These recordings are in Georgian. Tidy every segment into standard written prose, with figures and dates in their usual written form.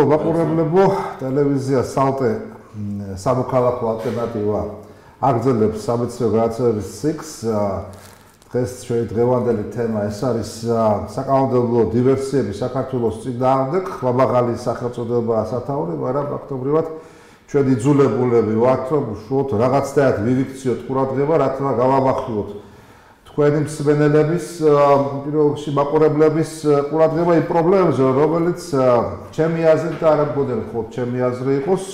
მაყურებლებო, ტელევიზია სალტე სამოქალაქო ალტერნატივა აგრძელებს სამეცნიერო გადაცემების ციკლს. დღეს ჩვენი დღევანდელი თემა ეს არის საკანონმდებლო დივერსიები საქართველოს წინააღმდეგ. მაღალი სახელწოდებაა სათაური, მაგრამ ფაქტობრივად ჩვენ იძულებულები ვართ, რომ უშუალოდ რაღაცნაირად მივიქციოთ ყურადღება, რათა გავამახვილოთ თქვენი მსმენელების, პირველში მაყურებლების ყურადღება იმ პრობლემებზე, რომელიც ჩემი აზრით და არ მგონია მხოლოდ ჩემი აზრი იყოს,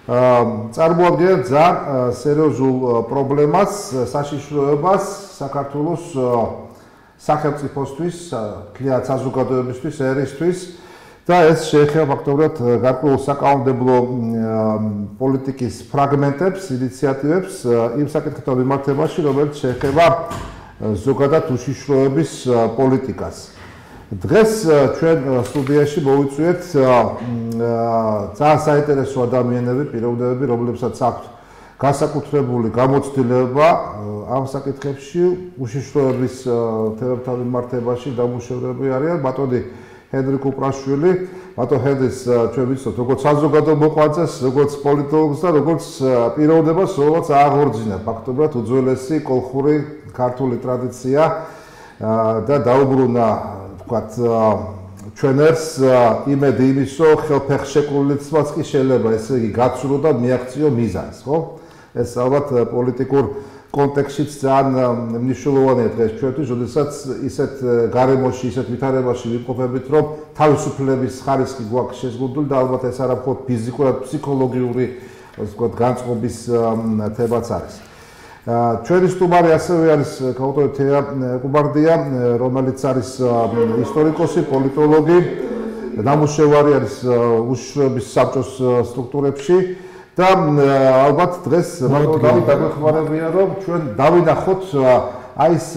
წარმოადგენს ძალიან სერიოზულ პრობლემას, საშიშროებას საქართველოს სახელმწიფოსთვის, კლიათ საზოგადოებისთვის, ერისთვის და ეს შეეხება ფაქტობრივად გარკვეულ საკანონმდებლო პოლიტიკის ფრაგმენტებს, ინიციატივებს იმ საკითხთან მიმართებაში, რომელიც შეეხება ზოგადად უშიშროების პოლიტიკას. დღეს ჩვენ სტუდიაში მოვიწვიეთ ძალიან საინტერესო ადამიანები, პიროვნებები, რომლებსაც აქვთ განსაკუთრებული გამოცდილება ამ საკითხებში, უშიშროების თემებთან მიმართებაში დამუშავებული არიან. ბატონი ჰენრი კუპრაშვილი, ბატონ ჰენრის ჩვენ ვიცით, როგორც საზოგადო მოღვაწეს, როგორც პოლიტოლოგს და როგორც პიროვნებას, რომელიც აღორძინა ფაქტობრივად უძველესი კოლხური ქართული ტრადიცია და დაუბრუნა ვთქვათ ჩვენერს იმედი იმის, რომ ხელფეხშეკრულებაც კი შეიძლება ესე იგი გაცვლო და მიაღწიო მიზანს, ხო? ეს ალბათ პოლიტიკურ კონტექსტშიც ძალიან მნიშვნელოვანია დღეს ჩვენთვის, როდესაც ისეთ გარემოში, ისეთ ვითარებაში ვიმყოფებით, რომ თავისუფლების ხარისხი გვაქვს შეზღუდული და ალბათ ეს არა მხოლოდ ფიზიკურად, ფსიქოლოგიური, ასე ვთქვათ, განწყობის თემაც არის. ჩვენი სტუმარი ასევე არის ქაუტორი თეა კუბარდია, რომელიც არის ისტორიკოსი, პოლიტოლოგი, ნამუშევარი არის უშიშროების საბჭოს სტრუქტურებში და ალბათ დღეს ბატონი დაგვეხმარებიან, რომ ჩვენ დავინახოთ აი ეს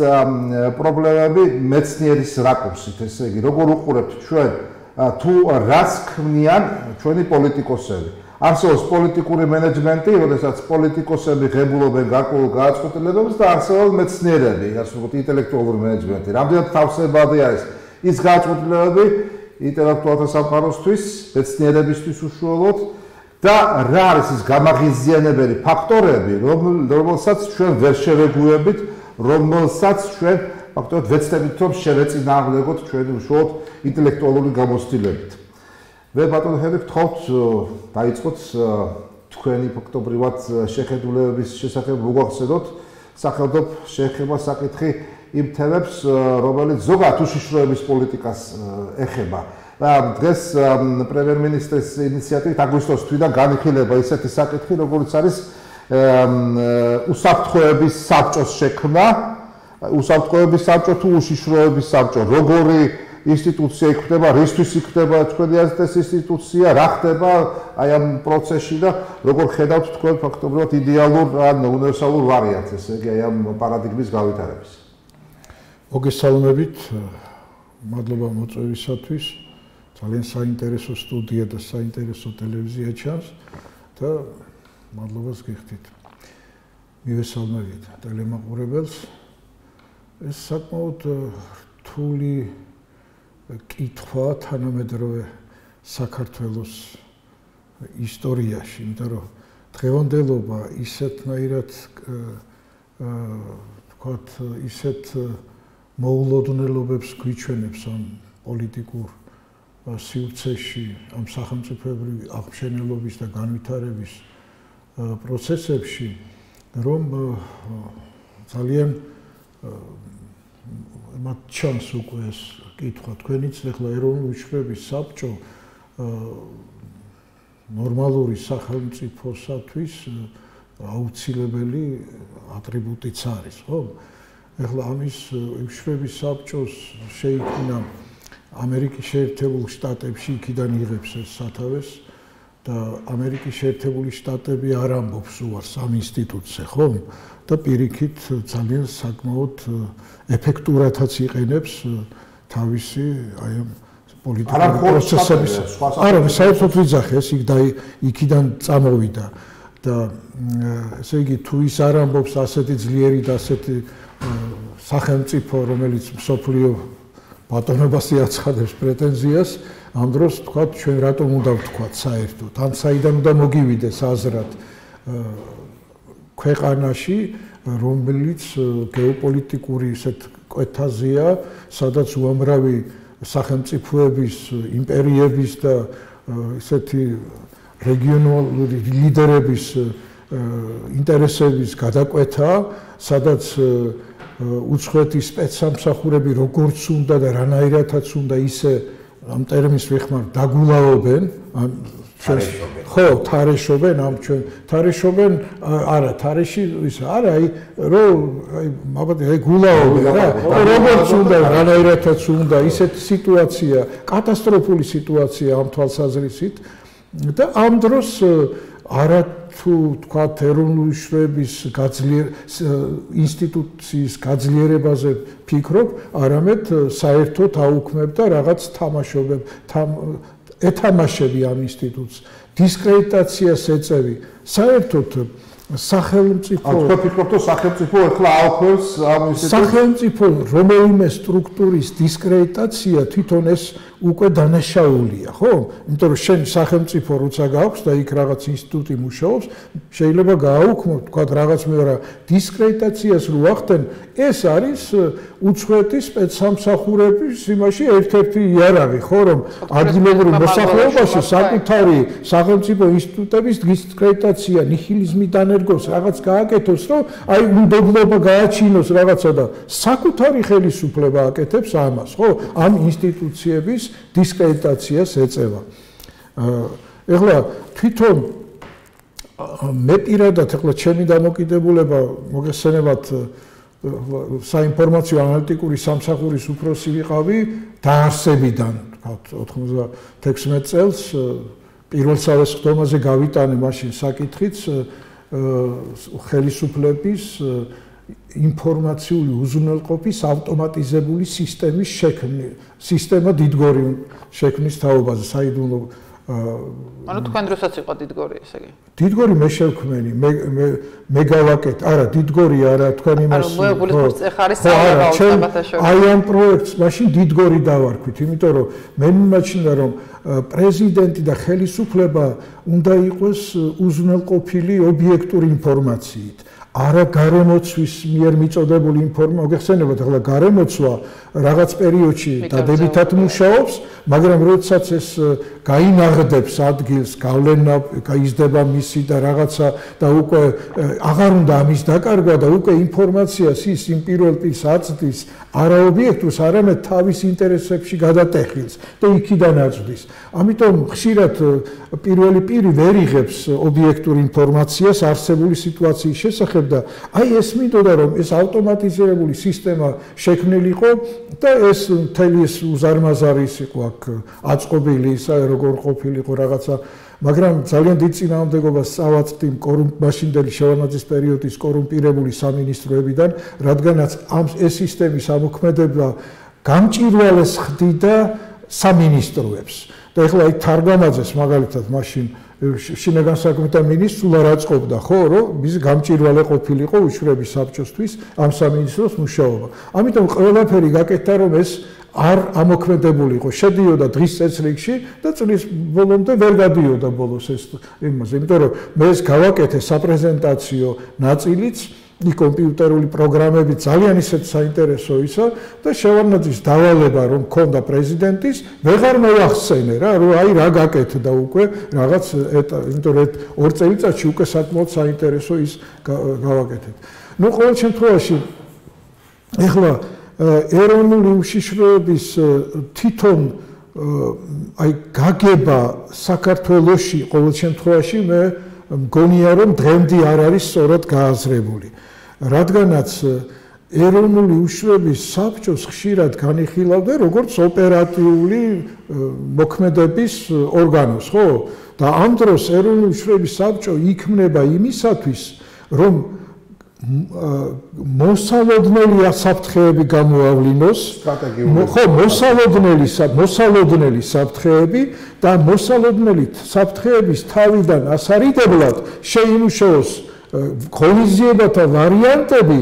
პრობლემები მეცნიერის რაკურსით, ესე იგი, როგორ უყურებთ ჩვენ თუ რას ქმნიან ჩვენი პოლიტიკოსები. არსებობს პოლიტიკური მენეჯმენტი, როდესაც პოლიტიკოსები ღებულობენ გარკვეულ გადაწყვეტილებებს და არსებობს მეცნიერები, ასე ვთქვათ, ინტელექტუალური მენეჯმენტი. რამდენად თავსებადი არის ის გადაწყვეტილებები ინტელექტუალთა სამყაროსთვის, მეცნიერებისთვის უშუალოდ და რა არის ის გამაღიზიანებელი ფაქტორები, რომელსაც ჩვენ ვერ შევეგუებით, რომელსაც ჩვენ ფაქტობრივად ვეცდებით, რომ შევეწინააღმდეგოთ ჩვენი უშუალოდ ინტელექტუალური გამოცდილებით. მე ბატონ ჰენრი გთხოვთ დაიწყოთ თქვენი ფაქტობრივად შეხედულებების შესახებ მოგვახსენოთ სახელმწიფო შეეხება საკითხი იმ თემებს, რომელიც ზოგადად უშიშროების პოლიტიკას ეხება. და დღეს პრემიერ-მინისტრის ინიციატივით აგვისტოს თვიდან განიხილება ისეთი საკითხი, როგორც არის უსაფრთხოების საბჭოს შექმნა, უსაფრთხოების საბჭო თუ უშიშროების საბჭო, როგორი ინსტიტუცია იქნება, რისთვის იქნება თქვენი აზრით ეს ინსტიტუცია, რა ხდება აი ამ პროცესში და როგორ ხედავთ თქვენ ფაქტობრივად იდეალურ ან უნივერსალურ ვარიანტს, ესე იგი აი ამ პარადიგმის გავითარების. მოგესალმებით, მადლობა მოწვევისათვის. ძალიან საინტერესო სტუდია და საინტერესო ტელევიზია ჩანს და მადლობას გიხდით. მივესალმებით ტელემაყურებელს. ეს საკმაოდ რთული კითხვა თანამედროვე საქართველოს ისტორიაში, იმიტომ რომ დღევანდელობა ისეთნაირად ვთქვათ, ისეთ მოულოდნელობებს გვიჩვენებს ამ პოლიტიკურ სივრცეში, ამ სახელმწიფოებრივი აღმშენებლობის და განვითარების პროცესებში, რომ ძალიან მათ ჩანს უკვე ეს კითხვა. თქვენიც ახლა ეროვნული უშიშროების საბჭო ნორმალური სახელმწიფოსათვის აუცილებელი ატრიბუტიც არის, ხო? ახლა ამის უშიშროების საბჭოს შეიქმნა ამერიკის შეერთებული შტატებში, იქიდან იღებს ეს სათავეს და ამერიკის შეერთებული შტატები არ ამბობს უარს ამ ინსტიტუტზე, ხო? და პირიქით ძალიან საკმაოდ ეფექტურადაც იყენებს თავისი აი ამ პოლიტიკური პროცესების. არა, საერთოდ ვიძახე, ეს იქიდან წამოვიდა და ესე იგი თუ ის არ ამბობს ასეთი ძლიერი და ასეთი სახელმწიფო, რომელიც მსოფლიო ბატონობას იაცხადებს პრეტენზიას, ამ დროს თქვათ ჩვენ რატომ უნდა ვთქვათ საერთოდ, ან საიდან უნდა მოგივიდეს აზრად ქვეყანაში, რომელიც გეოპოლიტიკური ისეთ კვეთაზეა, სადაც უამრავი სახელმწიფოების, იმპერიების და ისეთი რეგიონალური ლიდერების ინტერესების გადაკვეთა, სადაც უცხოეთის სპეცსამსახურები როგორც უნდა და რანაირადაც უნდა ისე ამ ტერმინს ვიხმართ დაგულაობენ, ხო, თარეშობენ ამ ჩვენ თარეშობენ, არა, თარეში ის არა, რომ აი გულაობენ რა, როგორც უნდა, რანაირადაც უნდა, ისეთი სიტუაცია, კატასტროფული სიტუაცია ამ თვალსაზრისით და ამ დროს არა თუ თქვათ ეროვნული უშუალობის ინსტიტუციის გაძლიერებაზე ფიქრობ, არამედ საერთოდ აუქმებ და რაღაც ეთამაშები ამ ინსტიტუტს, დისკრედიტაციას ეწევი. საერთოდ სახელმწიფო თქვენ ფიქრობთ, რომ სახელმწიფო ახლა აუქმებს ამ ინსტიტუტს? სახელმწიფო რომელიმე სტრუქტურის დისკრედიტაცია თვითონ ეს უკვე დანაშაულია, ხო? იმიტომ რომ შენ სახელმწიფო როცა გააქვს და იქ რაღაც ინსტიტუტი მუშაობს, შეიძლება გააუქმო, თქვათ რაღაც მეორე დისკრედიტაციას რო ახდენ, ეს არის უცხოეთის სპეცსამსახურების იმაში ერთ-ერთი იარაღი, ხო, რომ ადგილობრივ მოსახლეობაში საკუთარი სახელმწიფო ინსტიტუტების დისკრედიტაცია, ნიჰილიზმი დანერგოს, რაღაც გააკეთოს, რომ აი უნდობლობა გააჩინოს რაღაცა და საკუთარი ხელისუფლება აკეთებს ამას, ხო? ამ ინსტიტუციების დისკრედიტაციას ეწევა. ეხლა თვითონ მე პირადად ეხლა ჩემი დამოკიდებულება მოგესწრებათ საინფორმაციო ანალიტიკური სამსახურის უფროსი ვიყავი დაარსებიდან, თქვათ 96 წელს პირველ სავესხდომაზე გავიტანე მაშინ საკითხიც ხელისუფლების ინფორმაციული უზრუნველყოფის ავტომატიზებული სისტემის შექმნა, სისტემა დიდგორი შექმნის თაობაზე, საიდუმლო ანუ თქვენ დროსაც იყო დიდგორი ესე იგი. დიდგორი მე შევქმენი, მე გავაკეთე, არა, დიდგორი არა, თქვენ იმას ანუ მოეღულის წეხ არის საავტომატო შორის. აი ამ პროექტს მაშინ დიდგორი დავარქვით, იმიტომ რომ მე მიმაჩნდა რომ პრეზიდენტი და ხელისუფლება უნდა იყოს უზრუნველყოფილი ობიექტური ინფორმაციით. არა გარემოცვის მიერ მიწოდებული ინფორმაცია, მოგეხსენებათ, ახლა გარემოცვა რაღაც პერიოდში დადებითად მუშაობს, მაგრამ როდესაც ეს გაინაღდებს ადგილს, გავლენა გაიზრდება მისი და რაღაცა და უკვე აღარ უნდა ამის დაკარგვა და უკვე ინფორმაციას ის იმ პირველ პირს აწვდის არა ობიექტურს, არამედ თავის ინტერესებში გადატეხილს და იქიდან აწვდის. ამიტომ ხშირად პირველი პირი ვერ იღებს ობიექტურ ინფორმაციას არსებული სიტუაციის შესახებ და აი ეს მინდოდა რომ ეს ავტომატიზირებული სისტემა შექმნილიყო და ეს მთელი ეს უზარმაზარი იყო აქ აწყობილი ისა როგორ ყოფილიყო რაღაცა, მაგრამ ძალიან დიდ წინააღმდეგობას წავაწყდი მაშინდელი შევარდნაძის პერიოდის კორუმპირებული სამინისტროებიდან, რადგანაც ეს სისტემის ამოქმედება გამჭვირვალეს ხდიდა სამინისტროებს. და ეხლა აი თარგამაძეს მაგალითად მაშინ შინაგან საქმეთა მინისტრს სულ არ აწყობდა, ხო, რომ ის გამჭვირვალე ყოფილიყო უშვრების საბჭოსთვის ამ სამინისტროს მუშაობა. ამიტომ ყველაფერი გაკეთდა, რომ ეს არ ამოქმედებულიყო, შედიოდა დღის წესრიგში და წლის ბოლომდე ვერ გადიოდა ბოლოს ეს იმაზე, იმიტომ რომ მე ეს გავაკეთე საპრეზენტაციო ნაწილიც, კომპიუტერული პროგრამები ძალიან ისეთ საინტერესო ისა და შევარდნაძის დავალება რომ მქონდა პრეზიდენტის, ვეღარ მოახსენე რა, რომ აი რა გაკეთდა უკვე რაღაც იმიტომ რომ 2 წელიწადში უკვე საკმაოდ საინტერესო ის გავაკეთეთ. ნუ ყოველ შემთხვევაში ეხლა ეროვნული უშიშროების თვითონ აი გაგება საქართველოში ყოველ შემთხვევაში მე მგონია რომ დღემდე არ არის სწორად გააზრებული. რადგანაც ეროვნული უშუალობის საბჭოს ხშირად განიხილავდა როგორც ოპერატიული მოქმედების ორგანოს, ხო? და ამ დროს ეროვნული უშუალობის საბჭო იქმნება იმისათვის, რომ მოსალოდნელი საფრთხეები გამოავლინოს, ხო, მოსალოდნელი საფრთხეები და მოსალოდნელი საფრთხეების თავიდან ასარიდებლად შეიმუშაოს ღონისძიებათა ვარიანტები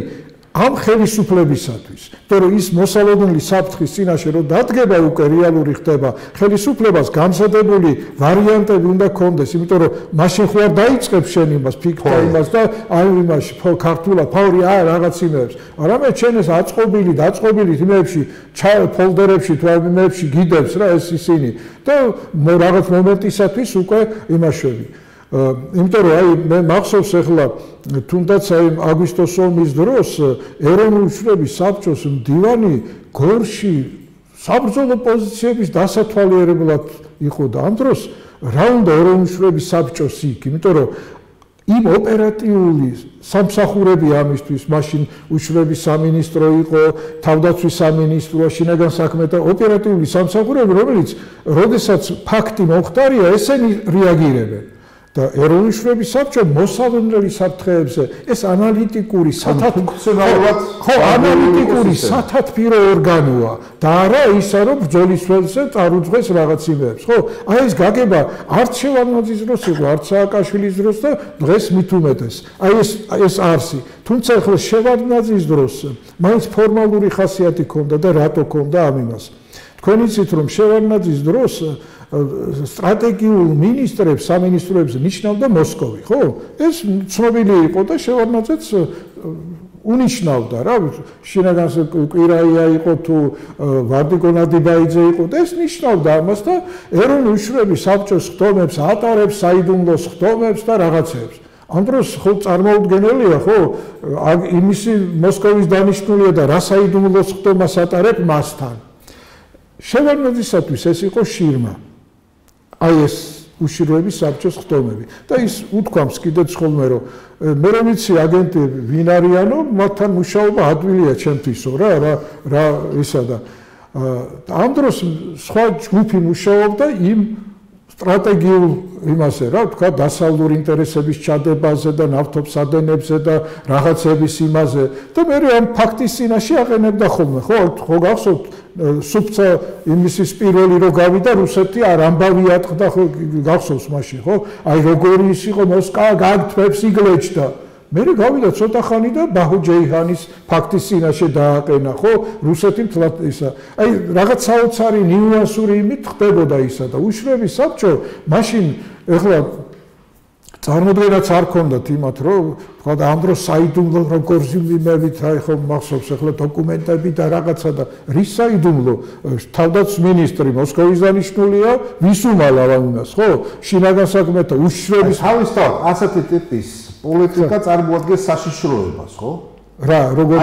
ამ ხელისუფლებისათვის, იმიტომ რომ ის მოსალოდნელი საფრთხის წინაშე რომ დადგება უკვე რეალური ხდება, ხელისუფლებას გამზადებული ვარიანტები უნდა ქონდეს, იმიტომ რომ მაშინ ხო არ დაიწყებს შენ იმას, ფიქრთა იმას და აი იმაში ქართულად ფაური რაღაც იმებს. არამედ შენ ეს დაწყობილი იმებში, ფოლდერებში თუ იმებში გიდებს რა ეს ისინი და რაღაც მომენტისათვის უკვე იმაშვები. იმიტომ რომ აი მე მახსოვს ახლა თუნდაც აი აგვისტოს ომის დროს ეროვნული უშუალობის საბჭოს მდივანი გორში საბრძოლო პოზიციების დასათვალიერებლად იყო და ამ დროს რა უნდა ეროვნული უშუალობის საბჭოს იქ, იმიტომ რომ იმ ოპერატიული სამსახურები ამისთვის მაშინ უშუალობის სამინისტრო იყო, თავდაცვის სამინისტრო, შინაგან საქმეთა ოპერატიული სამსახურები, რომელიც როდესაც ფაქტი მომხდარია, ესენი რეაგირებენ. და ეროვნული უშუალობის საბჭო მოსალოდნელი საფრთხეებზე ეს ანალიტიკური სათათბირო ორგანოა და არა ისა რომ ბრძოლის ველზე წარუძღეს რაღაც იმებს. ხო, აი ეს გაგება არც შევარდნაძის დროს იყო, არც სააკაშვილის დროს და დღეს მით უმეტეს. აი ეს არსი. თუმცა ახლა შევარდნაძის დროს მაინც ფორმალური ხასიათი ჰქონდა და რატო ჰქონდა ამ იმას. თქვენ იცით რომ შევარდნაძის დროს სტრატეგიულ მინისტრებს, სამინისტროებს ნიშნავდა მოსკოვი, ხო? ეს ცნობილი იყო და შევარდნაძეც უნიშნავდა რა, შინაგან კვირაია იყო თუ ვარდიკო ნადიბაიძე იყო და ეს ნიშნავდა ამას და ეროვნული უშუალობის საბჭოს ხდომებს ატარებს, საიდუმლოს ხდომებს და რაღაცებს. ამ დროს ხო წარმოუდგენელია, ხო? იმისი მოსკოვის დანიშნულია და რა საიდუმლოს ხდომას ატარებ მასთან. შევარდნაძისათვის ეს იყო შირმა. აი ეს უშუალობის საბჭოს ხდომები და ის უთქვამს კიდეც ხოლმე რომ მე რომ ვიცი აგენტი ვინ არიანო მათთან მუშაობა ადვილია ჩემთვისო რა ისა და ამ დროს სხვა ჯგუფი მუშაობდა იმ სტრატეგიულ იმაზე რა თქვა დასავლურ ინტერესების ჩადებაზე და ნავთობსადენებზე და რაღაცების იმაზე და მე ამ ფაქტის წინაშე აყენებდა ხოლმე ხო გახსოვთ სუფცა იმისის პირველი რო გავიდა რუსეთი არ ამბავი ატყდა ხო გახსოვს მაშინ ხო აი როგორი ის იყო მოსკა გაგთვებს იგლეჭდა მე გავიდა ცოტა ხანი და ბაჰუჯეიჰანის ფაქტის წინაშე დააყენა ხო რუსეთი მთლად ისა აი რაღაც საოცარი ნიუანსური იმით ხდებოდა ისა და უშუალობის საბჭო მაშინ ეხლა წარმოდგენაც არ ქონდათ იმათ რომ თქვა ამ დროს საიდუმლო როგორი მიმევით აი ხო მახსოვს ეხლა დოკუმენტები და რაღაცა და რის საიდუმლო თავდაცვის მინისტრი მოსკოვის დანიშნულია ვის უმალავ ამას ხო შინაგან საქმეთა უშუალობის თავისთავად ასეთი ტიპის პოლიტიკა წარმოადგენს საშიშროებას ხო რა როგორ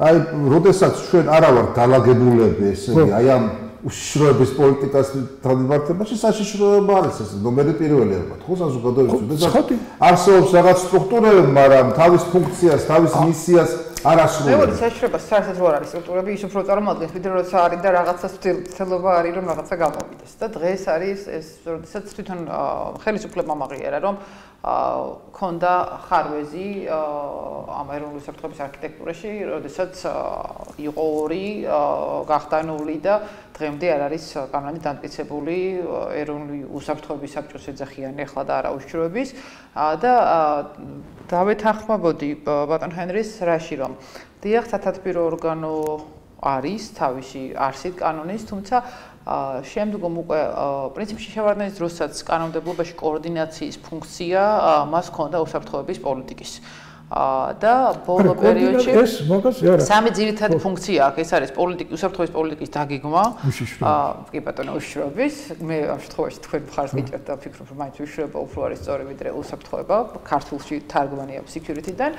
აი როდესაც ჩვენ არა ვართ დალაგებულები ესე იგი აი ამ უშიშროების პოლიტიკას დამიმართებაში საშიშროება არის ეს ნომერი პირველი ალბათ ხო საზოგადოებრივ არსებობს რაღაც სტრუქტურები მაგრამ თავის ფუნქციას თავის მისიას არ ასრულებს მეორე საშიშროება საერთოდ რო არ არის სტრუქტურები ის უფრო წარმოადგენს ვიდრე როცა არის და რაღაცა ცდილობა არის რომ რაღაცა გამოვიდეს და დღეს არის ეს როდესაც თვითონ ხელისუფლებამ აღიარა რომ ქონდა ხარვეზი ამ ეროვნული უსაფრთხოების არქიტექტურაში, როდესაც იყო ორი გახდანული და დღემდე არ არის კანონით დამტკიცებული ეროვნული უსაფრთხოების საბჭოს ეძახიან ახლა და არა უშუალობის და დავეთანხმებოდი ბატონ ჰენრის რაში რომ დიახ სათათბირო ორგანო არის თავისი არსით კანონის, თუმცა შემდგომ უკვე პრინციპში შევარდნაძის დროსაც კანონმდებლობაში კოორდინაციის ფუნქცია მას ჰქონდა უსაფრთხოების პოლიტიკის და ბოლო პერიოდში სამი ძირითადი ფუნქცია აქვს ეს არის უსაფრთხოების პოლიტიკის დაგეგმა კი ბატონო უშუალობის მე ამ შემთხვევაში თქვენ მხარს გიჭერთ და ვფიქრობ რომ მაინც უშუალობა უფრო არის სწორი ვიდრე უსაფრთხოება ქართულში თარგმანია security-დან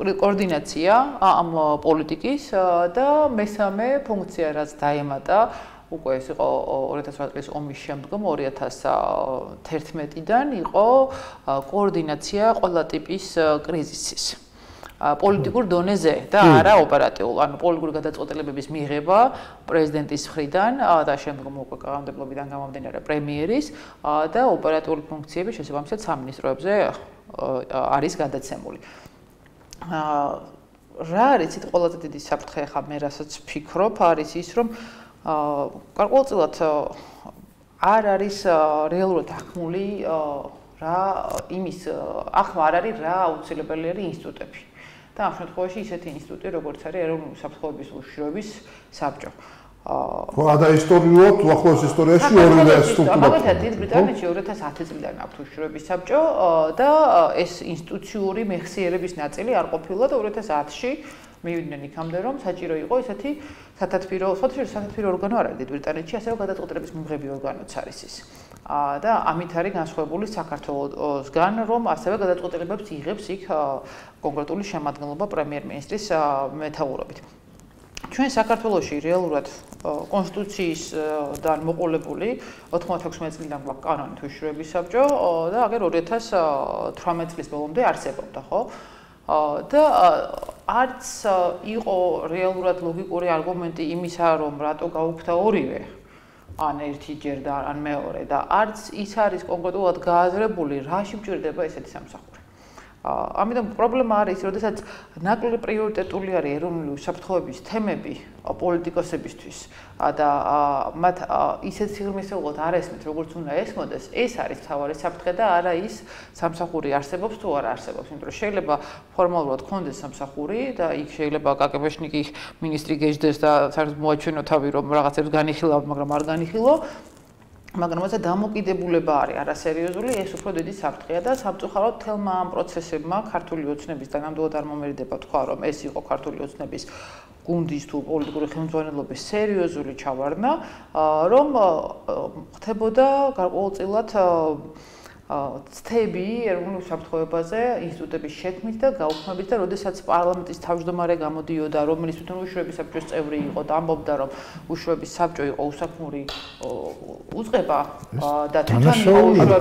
კოორდინაცია ამ პოლიტიკის და მესამე ფუნქცია რაც დაემატა უკვე ეს იყო 2008 წლის ომის შემდგომ 2011-დან იყო კოორდინაცია ყველა ტიპის კრიზისის პოლიტიკურ დონეზე და არა ოპერატიულ ანუ პოლიტიკური გადაწყვეტილებების მიღება პრეზიდენტის მხრიდან და შემდგომ უკვე კანონმდებლობიდან გამომდინარე პრემიერის და ოპერატიული ფუნქციები შესაბამისად სამინისტროებზე არის გადაცემული რა არის ის ყველაზე დიდი საფრთხე ხა მე რასაც ვფიქრობ არის ის რომ გარკვეულწილად არ არის რეალურად ახმული რა იმის ახმა არ არის რა აუცილებელი არის ინსტიტუტები და ამ შემთხვევაში ისეთი ინსტიტუტი, როგორც არის ეროვნული საფრთხეების უშიშროების საბჭო. და ისტორიულად უახლოეს ისტორიაში ორივე სტრუქტურა. მაგალითად, დიდ ბრიტანეთში 2010 წლიდან აქვს უშიშროების საბჭო და ეს ინსტიტუციური მეხსიერების ნაწილი არ ყოფილა და 2010-ში მივიდნენ იქამდე, რომ საჭირო იყო ესეთი სათათბირო ორგანო არ არის დიდ ბრიტანეთში, ასევე გადაწყვეტილების მიღები ორგანოც არის ის. და ამით არის განსხვავებული საქართველოსგან, რომ ასევე გადაწყვეტილებებს იღებს იქ კონკრეტული შემადგენლობა პრემიერ-მინისტრის მეთაურობით. ჩვენ საქართველოში რეალურად კონსტიტუციისგან მოყოლებული 96 წლიდან გვაქვს კანონით უშიშროების საბჭო და აგერ 2018 წლის ბოლომდე არსებობდა, ხო? და არც იყო რეალურად ლოგიკური არგუმენტი იმისა, რომ რატო გაუქმდა ორივე, ან ერთი ჯერ და ან მეორე და არც ის არის კონკრეტულად გააზრებული, რაში მჭირდება ესეთი სამსახური. ამიტომ პრობლემა არის, როდესაც ნაკლები პრიორიტეტული არის ეროვნული უსაფრთხოების თემები პოლიტიკოსებისთვის და მათ ისეთ სიღრმისეულად არ ესმით, როგორც უნდა ესმოდეს, ეს არის მთავარი საფრთხე და არა ის სამსახური არსებობს თუ არ არსებობს. იმიტომ რომ შეიძლება ფორმალურად ქონდეს სამსახური და იქ შეიძლება კაკებეშნიკი მინისტრი გეждდეს და საერთოდ მოაჩვენო თავი, რომ რაღაცებს განიხილავ, მაგრამ არ განიხილო. მაგრამ მასა დამოკიდებულება არის არასერიოზული, ეს უფრო დიდი საფრთხეა და სამწუხაროდ თელმა ამ პროცესებმა ქართული ოცნების და ნამდვილად არ მომერიდება თქვა, რომ ეს იყო ქართული ოცნების გუნდის თუ პოლიტიკური ხელმძღვანელობის სერიოზული ჩავარდნა, რომ ხდებოდა გარკვეულწილად ცდები ეროვნულ საფრთხეებაზე ინსტიტუტების შექმნით და გაუქმებით და როდესაც პარლამენტის თავმჯდომარე გამოდიოდა, რომელიც თვითონ უშიშროების საბჭოს წევრი იყო და ამბობდა, რომ უშიშროების საბჭო იყო უსაქმური უწყება და თვითონ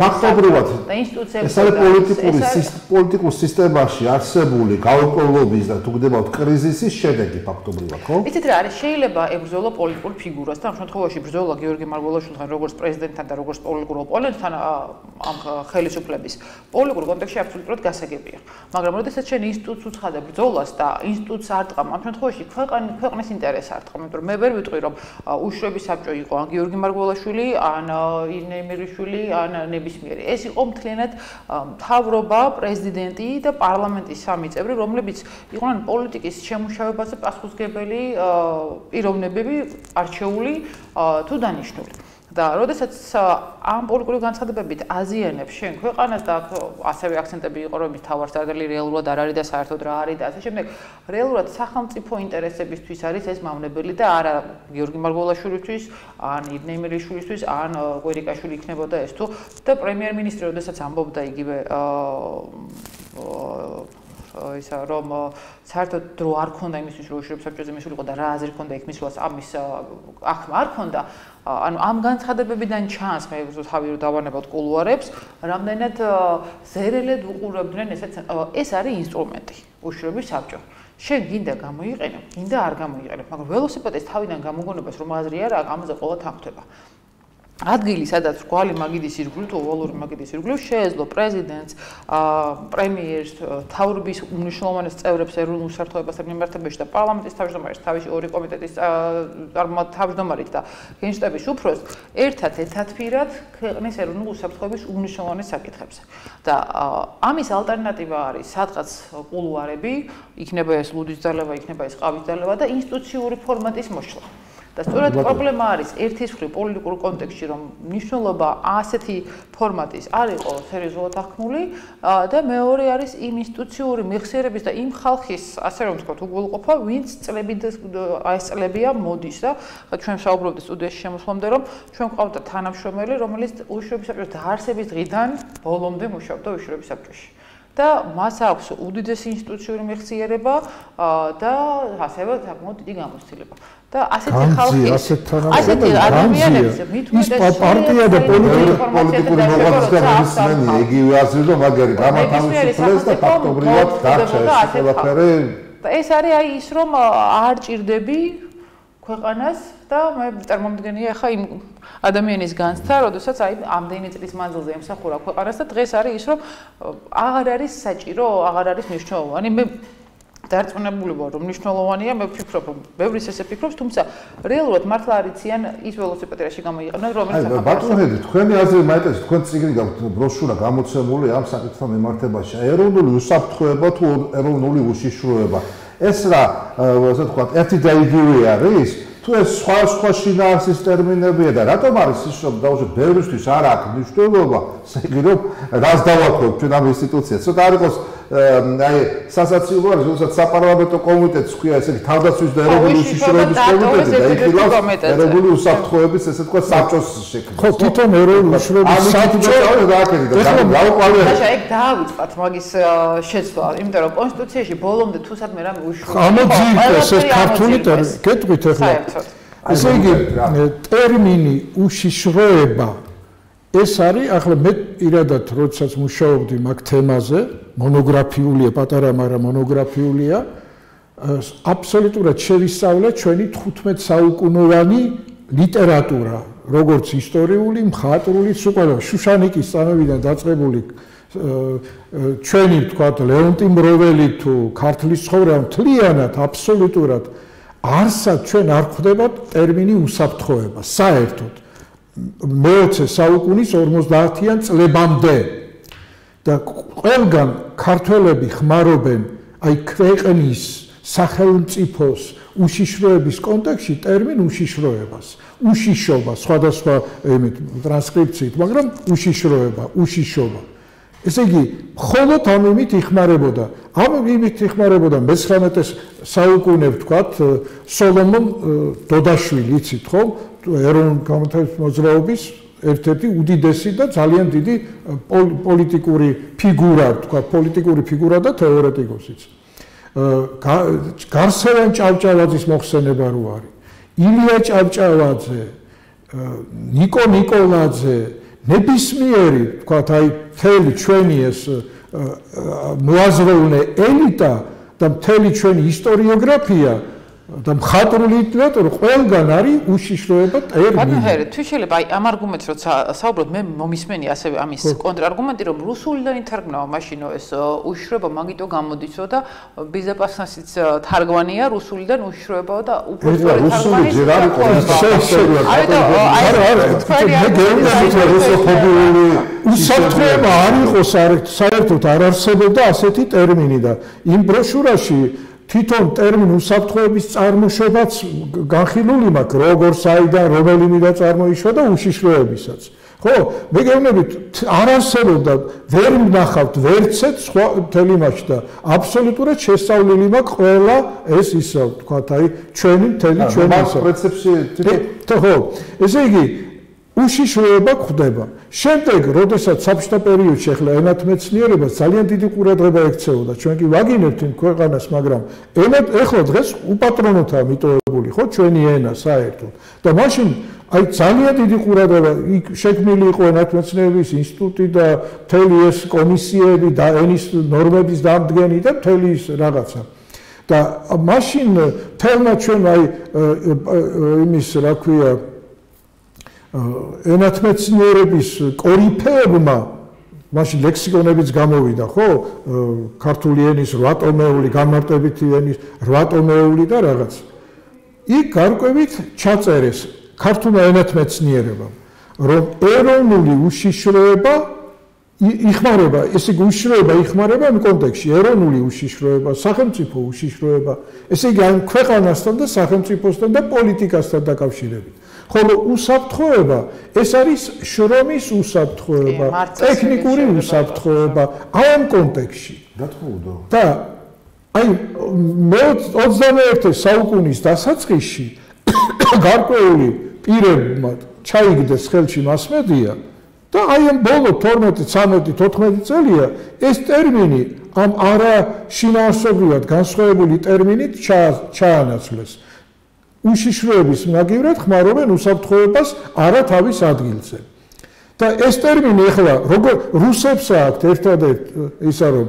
ფაქტობრივად და ინსტიტუციები ეს არის პოლიტიკურ სისტემაში არსებული გაურკვევლობის და თუ გდებავთ კრიზისის შედეგი ფაქტობრივად, ხო? იცით რა არის, შეიძლება ებრძოლა პოლიტიკურ ფიგურას და ამ შემთხვევაში ბრძოლა გიორგი მარგველაშვილთან როგორც პრეზიდენტთან და როგორც პოლიტიკურ ოპონენტთან ამ ხელისუფლების პოლიტიკურ კონტექსტში აბსოლუტურად გასაგებია. მაგრამ როდესაც შენ ინსტიტუტს უცხადე ბრძოლას და ინსტიტუტს არ ტყამ, ამ შემთხვევაში ქვეყნის ინტერესს არ ტყამ, იმიტომ რომ მე ვერ ვიტყვი, რომ უშიშროების საბჭო იყო ან გიორგი მარგველაშვილი, ან ირინე იმირიშვილი, ან ნებისმიერი. ეს იყო მთლიანად მთავრობა, პრეზიდენტი და პარლამენტის სამი წევრი, რომლებიც იყვნენ პოლიტიკის შემუშავებაზე პასუხისმგებელი პიროვნებები, არჩეული თუ დანიშნული. და როდესაც ამ პოლიტიკური განცხადებებით აზიანებს შენ ქვეყანას და ასევე აქცენტები იყო, რომ ის თავარსარდალი რეალურად არ არის და საერთოდ რა არის და ასე შემდეგ, რეალურად სახელმწიფო ინტერესებისთვის არის ეს მავნებელი და არა გიორგი მარგველაშვილისთვის, ან ირინე იმირიშვილისთვის, ან კვირიკაშვილი იქნებოდა ეს თუ და პრემიერ-მინისტრი როდესაც ამბობდა იგივე ისა რომ საერთოდ დრო არ ქონდა იმისთვის, რომ უშიშროების საბჭოზე მისულიყო და რა აზრი ქონდა იქ მისვლას ამის აღქმა არ ქონდა. ანუ ამ განცხადებებიდან ჩანს, მე თავი რომ დავანებოთ კულუარებს, რამდენად ზერელედ უყურებდნენ ეს არის ინსტრუმენტი უშიშროების საბჭო. შენ გინდა გამოიყენო, გინდა არ გამოიყენო, მაგრამ ველოსიპედის თავიდან გამოგონებას რომ აზრი არა, ამაზე ყველა თანხდება. ადგილი, სადაც რგვალი მაგიდის ირგვლივ თუ ოვალური მაგიდის ირგვლივ შეეძლო პრეზიდენტს, პრემიერს, თავრობის უმნიშვნელოვანეს წევრებს ეროვნულ საფრთხეებასთან მიმართებაში და პარლამენტის თავმჯდომარეს, თავისი ორი კომიტეტის თავმჯდომარით და გენშტაბის უფროსს ერთად ეთათფირად ქვეყნის ეროვნულ უსაფრთხოების უმნიშვნელოვანეს საკითხებზე. და ამის ალტერნატივა არის სადღაც კულუარები, იქნება ეს ლუდის ძალება, იქნება ეს ყავის ძალება და ინსტიტუციური ფორმატის მოშლა. და სწორედ პრობლემა არის ერთის მხრივ პოლიტიკურ კონტექსტში, რომ მნიშვნელობა ასეთი ფორმატის არ იყო სერიოზულად აღქმული და მეორე არის იმ ინსტიტუციური მეხსიერების და იმ ხალხის, ასე რომ ვთქვათ, უგულყოფა, ვინც ეს წლებია მოდის და ჩვენ საუბრობდით სტუდიაში შემოსვლამდე, რომ ჩვენ გვყავდა თანამშრომელი, რომელიც უშიშროების საბჭოს დაარსების დღიდან ბოლომდე მუშაობდა უშიშროების საბჭოში. და მას აქვს უდიდესი ინსტიტუციური მეხსიერება და ასევე საკმაოდ დიდი გამოცდილება. და ასეთი ხალხი, ასეთი ადამიანებს მით უმეტეს პარტია და პოლიტიკური მოღვაწეები იგივე აზრი რომ მაგარი გამათავისუფლეს და ფაქტობრივად დარჩა ეს ყველაფერი. და ეს არის აი ის რომ არ ჭირდები ქვეყანას და მე წარმომდგენია ხა იმ ადამიანის განცდა, როდესაც აი ამდენი წლის მანძილზე ემსახურა ქვეყანას და დღეს არის ის რომ აღარ არის საჭირო, აღარ არის მნიშვნელოვანი. მე დარწმუნებული ვარ, რომ მნიშვნელოვანია, მე ვფიქრობ, რომ ბევრიც ესე ფიქრობს, თუმცა რეალურად მართლა არიციან ის ველოსიპედიაში გამოიყენონ, რომელიც აი, ბატონები, თქვენი აზრი მაინტერესებს, თქვენ წიგნი გაქვთ ბროშურა გამოცემული ამ საკითხთან მიმართებაში. ეროვნული უსაფრთხოება თუ ეროვნული უშიშროება. ეს რა, ასე ვთქვათ, ერთი და იგივე არის? თუ ეს სხვა შინაარსის ტერმინებია და რატომ არის ის, რომ დაუშვათ ბევრისთვის არ აქვს მნიშვნელობა, ისე რომ რას დავაქვევ ჩვენ ამ ინსტიტუციას. ცოტა არ იყოს აი სასაცილო არის, როდესაც საპარლამენტო კომიტეტს ქვია, ესე იგი თავდაცვის და ეროვნული უშიშროების კომიტეტი და იხილავს ეროვნული უსაფრთხოების, ესე ვთქვათ, საბჭოს შექმნას. ხო, თვითონ ეროვნული უშიშროების საბჭო დააკეთეთ და დაუყალეთ. დაშა, ეგ დაავიწყათ მაგის შეცვლა, იმიტომ რომ კონსტიტუციაში ბოლომდე თუ სადმე რამე უშიშროება. ამოძიეს ეს ქართული ტერმინი. გეტყვით ახლა. ესე იგი ტერმინი უშიშროება ეს არის ახლა მე პირადად როდესაც მუშაობდი მაგ თემაზე მონოგრაფიულია პატარა მაგრამ მონოგრაფიულია აბსოლუტურად შევისწავლა ჩვენი 15 საუკუნოვანი ლიტერატურა როგორც ისტორიული მხატვრული სულ შუშანიკის წამებიდან დაწყებული ჩვენი თქვათ ლეონტი მროველი თუ ქართლის ცხოვრება მთლიანად აბსოლუტურად არსად ჩვენ არ ხვდება ტერმინი უსაფრთხოება საერთოდ მე-20 საუკუნის 50-იან წლებამდე და ყველგან ქართველები ხმარობენ აი ქვეყნის სახელმწიფოს უშიშროების კონტექსტში ტერმინ უშიშროებას უშიშობა სხვადასხვა ტრანსკრიფციით მაგრამ უშიშროება უშიშობა ესე იგი მხოლოდ ამ იმით იხმარებოდა მე-19 საუკუნე ვთქვათ სოლომონ დოდაშვილი იცით ხო ეროვნული განმათავისუფლების მოძრაობის ერთ-ერთი უდიდესი და ძალიან დიდი პოლიტიკური ფიგურა ვთქვათ პოლიტიკური ფიგურა და თეორეტიკოსიც გარსევან ჭავჭავაძის მოხსენება რო არის ილია ჭავჭავაძე ნიკო ნიკოლაძე ნებისმიერი ვთქვათ აი მთელი ჩვენი ეს მოაზროვნე ელიტა და მთელი ჩვენი ისტორიოგრაფია და მხატვრული ლიტერატურა ყველგან არის უშიშროება ტერმინი. ბატონო ჰერე, თუ შეიძლება აი ამ არგუმენტს როცა საუბრობ მე მომისმენი ასევე ამის კონტრარგუმენტი რომ რუსულიდან ითარგმნა მაშინო ეს უშიშროება მაგიტო გამოდისო და ბიზაპასნასიც თარგმანია რუსულიდან უშიშროება და უფრო სწორად თარგმანი უსაფრთხოება არ იყო საერთოდ არ არსებობდა ასეთი ტერმინი და იმ ბროშურაში თვითონ ტერმინ უსაფრთხოების წარმოშობაც განხილული მაქვს როგორ საიდან რომელიმე და წარმოიშვა და უშიშროებისაც ხო მე გეუბნებით არ არსებობდა ვერ ვნახავთ ვერცეთ სხვა მთელი მასში და აბსოლუტურად შესწავლილი მაქვს ყველა ეს ისა ვთქვათ აი ჩვენი მთელი ჩვენი ისა ხო ესე იგი უშიშროება ხდება შემდეგ როდესაც საბჭოთა პერიოდში ახლა ენათმეცნიერებას ძალიან დიდი ყურადღება ექცეოდა ჩვენ კი ვაგინებთ იმ ქვეყანას მაგრამ ეხლა დღეს უპატრონოთაა მიტოვებული ხო ჩვენი ენა საერთოდ და მაშინ აი ძალიან დიდი ყურადღება იქ შექმნილი იყო ენათმეცნიერების ინსტიტუტი და მთელი ეს კომისიები და ენის ნორმების დამდგენი და მთელი ის რაღაცა და მაშინ თელმა ჩვენ აი იმის რა ქვია ენათმეცნიერების კორიფეებმა მაშინ ლექსიკონებიც გამოვიდა ხო ქართული ენის 8 ტომეული განმარტებითი ენის 8 ტომეული და რაღაც იქ გარკვევით ჩაწერეს ქართულმა ენათმეცნიერებამ რომ ეროვნული უშიშროება იხმარება ესე იგი უშიშროება იხმარება იმ კონტექსტში ეროვნული უშიშროება სახელმწიფო უშიშროება ესე იგი ამ ქვეყანასთან და სახელმწიფოსთან და პოლიტიკასთან დაკავშირებით ხოლო უსაფრთხოება ეს არის შრომის უსაფრთხოება ტექნიკური უსაფრთხოება ამ კონტექსტში რა თქმა უნდა და აი მე 21 საუკუნის დასაწყისში გარკვეული პირებმა ჩაიგდეს ხელში მასმედია და აი ამ ბოლო 12 13 14 წელია ეს ტერმინი ამ არა შინაარსობრივად განსხვავებული ტერმინით ჩაანაცვლეს უშიშროების მაგივრად ხმარობენ უსაფრთხოებას არა თავის ადგილზე და ეს ტერმინი ახლა როგორ რუსებს აქვს ერთადერთ ისა რომ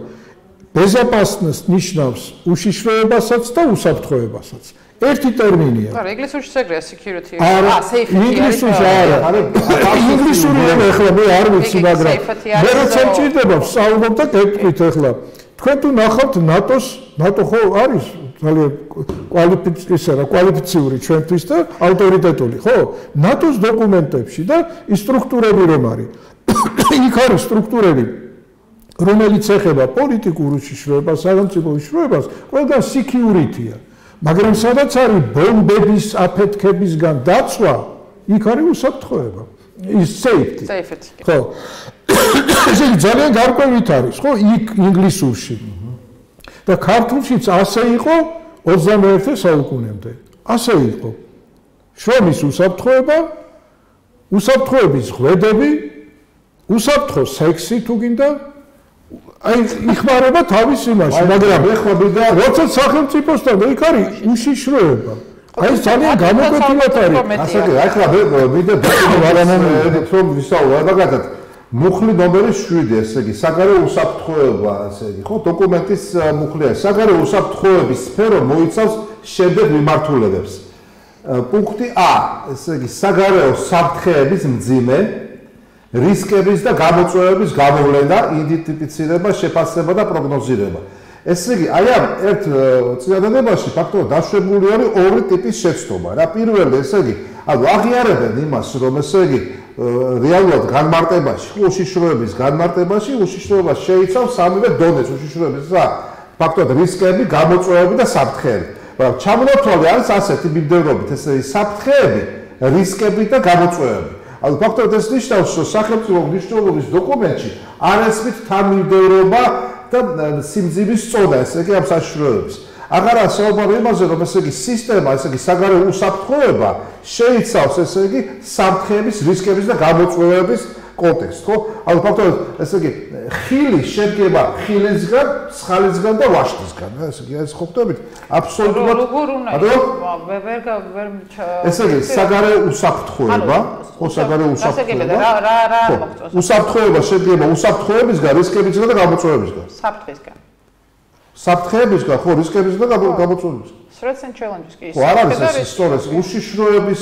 ბეზაპასნს ნიშნავს უშიშროებასაც და უსაფრთხოებასაც ერთი ტერმინია არა ინგლისურში ეგრეა security არა ინგლისურში არა ინგლისური ახლა მე არ ვიცი მაგრამ მე როცა მჭირდება ვსაუბრობ და გეტყვით ახლა თქვენ თუ ნახავთ ნატო ხო არის ძალიან კვალიფიციური ჩვენთვის და ავტორიტეტული, ხო? ნატოს დოკუმენტებში და ის სტრუქტურები რომ არის. იქ არის სტრუქტურები, რომელიც ეხება პოლიტიკურ უშიშროებას, სახელმწიფო უშიშროებას, ყველგან security-ია. მაგრამ სადაც არის ბომბების აფეთქებისგან დაცვა, იქ არის უსაფრთხოება. ის safety. ხო. ესე ძალიან გარკვევით არის, ხო? იქ ინგლისურში. და ქართულშიც ასე იყო 21 საუკუნემდე. ასე იყო. შრომის უსაფრთხოება, უსაფრთხოების ღვედები, უსაფრთხო სექსი თუ გინდა, აი იხმარება თავის იმაში, მაგრამ ეხლა ვიდა როცა სახელმწიფოსთან იქ არის უშიშროება. აი ძალიან გამოკვეთილად არის. ასე კი, აი ხლა ვიდა რომ ვისაუბრებ მაგათად მუხლი ნომერი 7, ესე იგი, საგარეო უსაფრთხოება, ესე იგი, ხო, დოკუმენტის მუხლია. საგარეო უსაფრთხოების სფერო მოიცავს შემდეგ მიმართულებებს. პუნქტი A, ესე იგი, საგარეო საფრთხეების მძიმე, რისკების და გამოწვევების გამოვლენა, იდენტიფიცირება, შეფასება და პროგნოზირება. ესე იგი, აი ამ ერთ წინადადებაში ფაქტობრივად დაშვებული არის ორი ტიპის შეცდომა. რა პირველი, ესე იგი, ანუ აღიარებენ იმას, რომ ესე იგი რეალურად განმარტებაში, უშიშროების განმარტებაში, უშიშროება შეიცავს სამივე დონეს უშიშროების რა, ფაქტობრივად რისკები, გამოწვევები და საფრთხეები. მაგრამ ჩამონათვალი არის ასეთი მიმდევრობით, ესე იგი, საფრთხეები, რისკები და გამოწვევები. ანუ ფაქტობრივად ეს ნიშნავს, რომ სახელმწიფო მნიშვნელობის დოკუმენტში არ ესმით თანმიმდევრობა და სიმძიმის წონა, ესე იგი, ამ საშიშროების. აღარა საუბარი იმაზე, რომ ესე იგი სისტემა, ესე იგი საგარეო უსაფრთხოება შეიცავს, ესე იგი, საფრთხეების, რისკების და გამოწვევების კონტექსტს, ხო? ანუ ფაქტობრივად, ესე იგი, ხილი შედგება ხილისგან, სხალისგან და ვაშლისგან, ესე იგი, ეს ხო ხდებით? აბსოლუტურად. ესე იგი, საგარეო უსაფრთხოება, ხო, საგარეო უსაფრთხოება. რა მოგწონს? უსაფრთხოება შედგება უსაფრთხოებისგან, რისკებისგან და გამოწვევებისგან. საფრთხისგან. საფრთხეებისგან, ხო, რისკებისგან და გამოწვევებისგან. Threats and challenges კი. ხო, არ არის ეს ისტორიის უშიშროების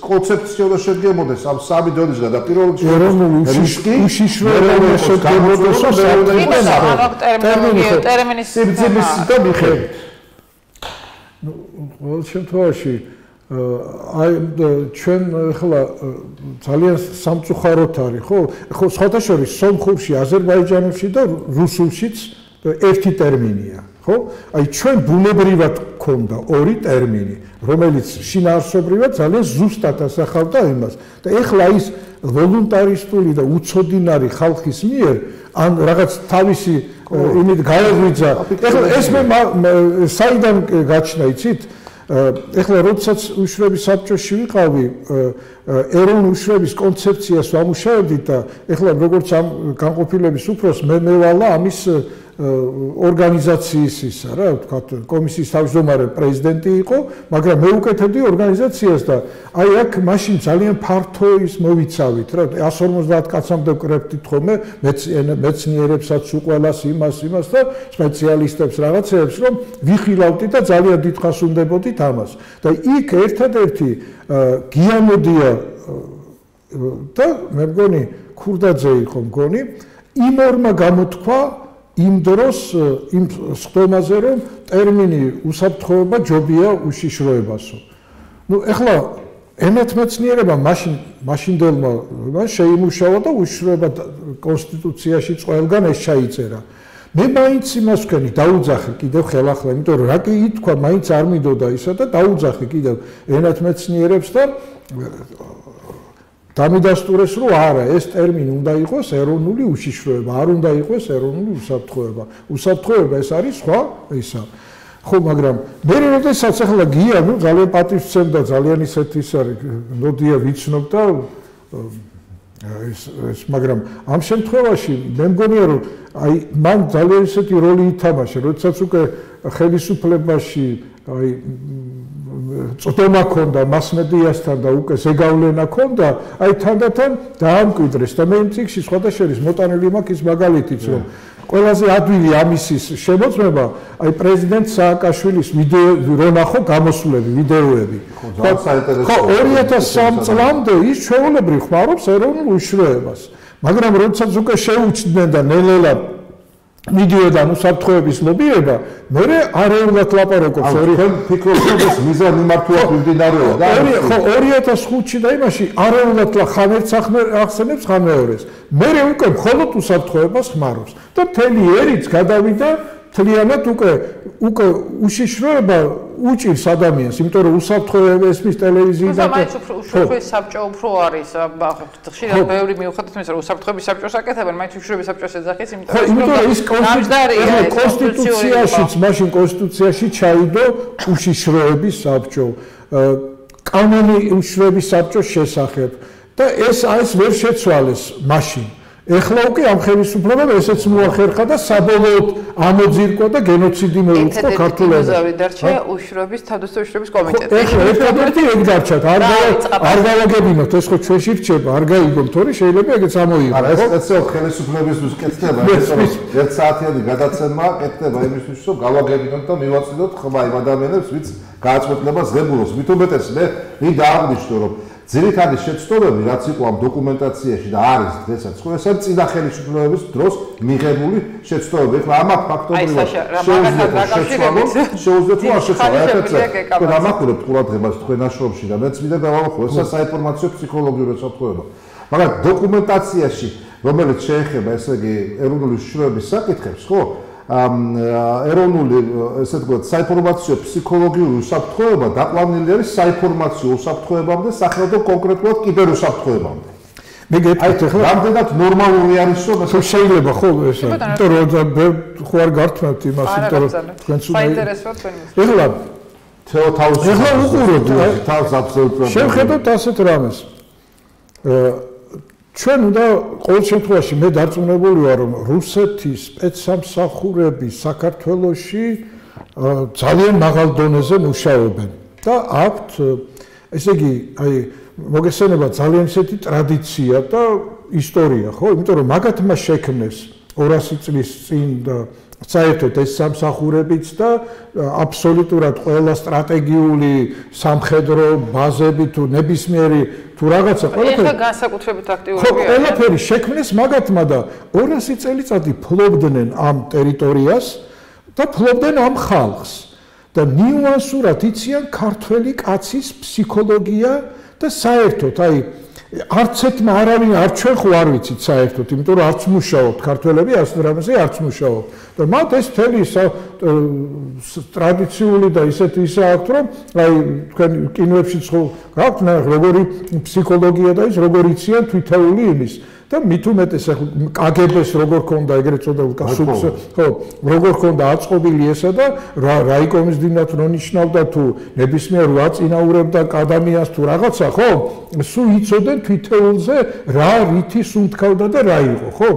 კონცეფცია და შედგებოდეს ამ სამი დონისგან და პირველ რისკი უშიშროება შედგებოდეს ტერმინის სიმძიმის და მიხედვით. ნუ ყოველ შემთხვევაში აი ჩვენ ახლა ძალიან სამწუხაროდ არის, ხო? ხო, სხვათა შორის სომხურში, აზერბაიჯანულში და რუსულშიც ერთი ტერმინია. ხო? აი ჩვენ ბუნებრივად გქონდა ორი ტერმინი, რომელიც შინაარსობრივად ძალიან ზუსტად ასახავდა იმას. და ეხლა ის ვოლუნტარისტული და უცოდინარი ხალხის მიერ ან რაღაც თავისი იმით გაეღვიძა. ეხლა ეს მე საიდან გაჩნდა, იცით? ეხლა როდესაც უშრების საბჭოში ვიყავი, ეროვნული უშრების კონცეფციას ვამუშავებდით და ეხლა როგორც ამ განყოფილების უფროს მე მევალა ამის ორგანიზაციის ისა რა ვთქვათ კომისიის თავმჯდომარე პრეზიდენტი იყო, მაგრამ მე უკეთებდი ორგანიზაციას და აი აქ მაშინ ძალიან ფართო ის მოვიცავით რა 150 კაცამდე ვკრებდით ხოლმე მეცნიერებსაც უყველას იმას და სპეციალისტებს რაღაცებს რომ ვიხილავდით და ძალიან დიდხანს უნდებოდით ამას და იქ ერთადერთი გიამოდია და მე მგონი ქურდაძე იყო მგონი იმ ორმა გამოთქვა იმ დროს იმ სხდომაზე რომ ტერმინი უსაფრთხოება ჯობია უშიშროებასო. ნუ ეხლა ენათმეცნიერება მაშინდელმა შეიმუშავა და უშიშროება კონსტიტუციაში ყველგან ეს ჩაიწერა. მე მაინც იმას ვქენი დაუძახე კიდევ ხელახლა, იმიტომ რომ რა კი ითქვა, მაინც არ მინდოდა ისა და დაუძახე კიდევ ენათმეცნიერებს და დამიდასტურეს რომ არა ეს ტერმინი უნდა იყოს ეროვნული უშიშროება, არ უნდა იყოს ეროვნული უსაფრთხოება. უსაფრთხოება ეს არის სხვა ისა. ხო, მაგრამ მე როდესაც ახლა გია, ნუ ძალიან პატივს ვცემ და ძალიან ისეთ ის არის, ნოდია ვიცნობ და ეს მაგრამ ამ შემთხვევაში მე მგონია რომ აი მან ძალიან ისეთი როლი ითამაშა, როდესაც უკვე ხელისუფლებაში აი წოდომა ქონდა მასმედიასთან და უკვე ზეგავლენა ქონდა, აი თანდათან დაამკვიდრეს და მე იმ წიგნში სხვათა შორის მოტანილი მაქვს ის მაგალითიც რომ ყველაზე ადვილი ამისის შემოწმება აი პრეზიდენტ სააკაშვილის ვიდეო რო ნახო გამოსვლები ვიდეოები. ხო 2003 წლამდე ის ჩვეულებრივ ხმარობს ეროვნულ უშიშროებას. მაგრამ როდესაც უკვე შეუჩდნენ და ნელ-ნელა მიდიოდა უსაფრთხოების ლობირება, მე არეულად ლაპარაკობს ორი ფიქრობს მიზანი მიმართულად მიმდინარეობდა. ხო 2005-ში და იმაში არეულად ხან ერთს ახსენებს, ხან მეორეს. მე უკვე მხოლოდ უსაფრთხოებას ხმარობს და მთელი ერიც გადავიდა თლიანად უკვე უშიშროება უჭირს ადამიანს, იმიტომ რომ უსაფრთხოება ესმის ტელევიზიიდან და მაინც უშიშროების საბჭო უფრო არის, ხშირად ბევრი მიუხედავად იმისა, რომ უსაფრთხოების საბჭოს აკეთებენ, მაინც უშიშროების საბჭოს ეძახის, იმიტომ რომ ის კონსტიტუციაშიც, მაშინ კონსტიტუციაში ჩაიდო უშიშროების საბჭო, კანონი უშიშროების საბჭოს შესახებ და ეს ვერ შეცვალეს მაშინ. ეხლა უკვე ამ ხელისუფლებამ ესეც მოახერხა და საბოლოოდ ამოძირკვა და გენოციდი მოუწყო ქართულებს. ეზავი დარჩა უშიშროების თავდაცვის უშიშროების კომიტეტი. ეხლა ერთადერთი ეგ დარჩათ, არ გავაგებინოთ, ეს ხო ჩვენში რჩება, არ გაიგო თორე შეიძლება ეგეც ამოიღო. არა, ეს სპეციალურად ხელისუფლებისთვის კეთდება, იმიტომ რომ 1 საათიანი გადაცემა კეთდება იმისთვის, რომ გავაგებინოთ და მივაწვდოთ ხმა იმ ადამიანებს, ვინც გააწყვეტლებას ღებულობს. მით უმეტეს მე მინდა აღნიშნო, რომ ძირითადი შეცდომები, რაც იყო ამ დოკუმენტაციაში და არის დღესაც, ეს არის წინა ხელისუფლებების დროს მიღებული შეცდომები. ეხლა ამათ ფაქტობრივად შეუძლიათ რომ ამახურებთ ყურადღებას თქვენ ნაშრომში და მეც მინდა გავამახვილო, ეს საინფორმაციო ფსიქოლოგიური უსაფრთხოება. მაგრამ დოკუმენტაციაში, რომელიც შეეხება, ესე იგი, ეროვნული უშიშროების საკითხებს, ხო? ეროვნული, ესე ვთქვათ, საინფორმაციო ფსიქოლოგიური უსაფრთხოება დაყვანილი არის საინფორმაციო უსაფრთხოებამდე, სახელმწიფო კონკრეტულად კიბერუსაფრთხოებამდე. მე გეტყვით ახლა რამდენად ნორმალური არის, რომ შეიძლება ხო ესა, იმიტომ რომ ხო არ გართმევთ იმას, იმიტომ რომ თქვენც საინტერესოა თქვენ. ეხლა თავს უყუროთ, თავს აბსოლუტურად. შევხედოთ ასეთ რამეს. ჩვენ უნდა ყოველ შემთხვევაში მე დარწმუნებული ვარ, რომ რუსეთის სპეცსამსახურები საქართველოში ძალიან მაღალ დონეზე მუშაობენ და აქვთ, ესე იგი, მოგესწრება ძალიან ისეთი ტრადიცია და ისტორია, ხო? იმიტომ რომ მაგათმა შექმნეს 200 წლის წინ და საერთოდ ეს სამსახურებიც და აბსოლუტურად ყველა სტრატეგიული სამხედრო ბაზები თუ ნებისმიერი თუ რაღაცა ყველაფერი ეხლა განსაკუთრებით აქტიურია. ხო, ყველაფერი შექმნეს მაგათმა და 200 წელიწადი ფლობდნენ ამ ტერიტორიას და ფლობდნენ ამ ხალხს და ნიუანსურად იციან ქართველი კაცის ფსიქოლოგია და საერთოდ არც ერთმა არავინ არ ჩვენ ხო არ ვიცით საერთოდ, იმიტომ რომ არც მუშაობთ ქართველები ასეთ რამეზე არც მუშაობთ. და მათ ეს მთელი ტრადიციული და ისეთი აქვთ, რომ თქვენ კინოებშიც ხო გაქვთ როგორი ფსიქოლოგია და ის როგორ იციან თვითეული იმის. და მით უმეტეს კგბ-ს როგორ ქონდა ეგრეთ წოდებულ კასუბს, ხო, როგორ ქონდა აწყობილი ესა და რაიკომის დინათ რონიშნავდა თუ ნებისმიერ ვაწინაურებდა ადამიანს თუ რაღაცა, ხო? სულ იცოდნენ თვითეულზე რა რითი სუნთქავდა და რა იყო, ხო?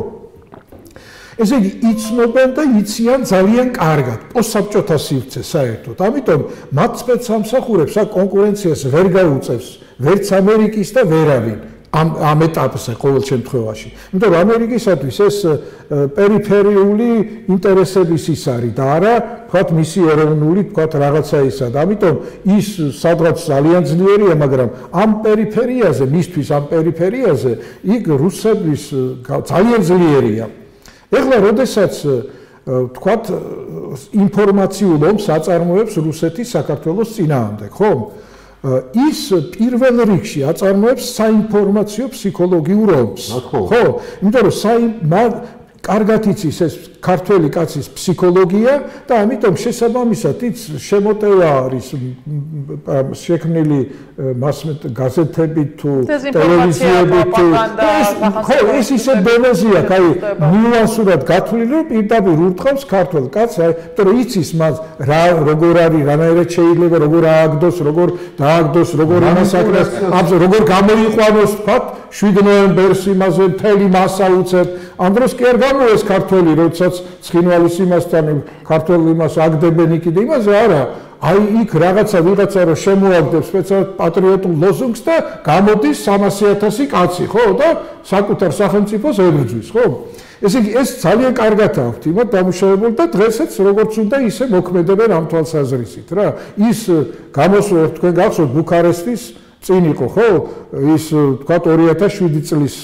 ესე იგი იცნობენ და იციან ძალიან კარგად პოსტსაბჭოთა სივრცე საერთოდ. ამიტომ მათ სპეცსამსახურებს კონკურენციას ვერ გაუწევს ვერც ამერიკის და ვერავინ. ამ ეტაპზე ყოველ შემთხვევაში. იმიტომ რომ ამერიკისათვის ეს პერიფერიული ინტერესების ის არის და არა, თქვათ, მისი ეროვნული, თქვათ, რაღაცა ისა და ამიტომ ის სადღაც ძალიან ძლიერია, მაგრამ ამ პერიფერიაზე, მისთვის ამ პერიფერიაზე იქ რუსების ძალიან ძლიერია. ეხლა როდესაც თქვათ, ინფორმაციულ ომს აწარმოებს რუსეთი საქართველოს წინააღმდეგ, ხო? ის პირველ რიგში აწარმოებს საინფორმაციო ფსიქოლოგიურ ომს. ხო? იმიტომ რომ კარგად იცის ეს ქართველი კაცის ფსიქოლოგია და ამიტომ შესაბამისად ის შემოტევა არის შექმნილი გაზეთებით თუ ტელევიზიებით თუ ხო ეს ისე დონეზეა, ნიუანსურად გათვლილი, რომ პირდაპირ ურტყავს ქართველ კაცს, იმიტომ რომ იცის მას რა როგორ არის, რანაირად შეიძლება როგორ ააგდოს, როგორ დააგდოს, როგორ იმასაკრას, როგორ გამოიყვანოს, თქვათ, 7 ნოემბერს იმაზე მთელი მასა უწევთ. ამ დროს კი არ გამოეს ქართველი, როდესაც ცხინვალის იმასთან ქართველ იმას აგდებენ იქ და იმაზე არა. იქ ვიღაცა რომ შემოაგდებს სპეციალურად პატრიოტულ ლოზუნგს და გამოდის 300,000 კაცი, ხო? და საკუთარ სახელმწიფოს ებრძვის, ხო? ესე იგი ეს ძალიან კარგად აქვთ იმათ დამუშავებული და დღესაც როგორც უნდა ისე მოქმედებენ ამ თვალსაზრისით რა. ის გამოსვლა თქვენ გახსოვთ ბუქარესტის წინ იყო, ხო? ის თქვათ 2007 წლის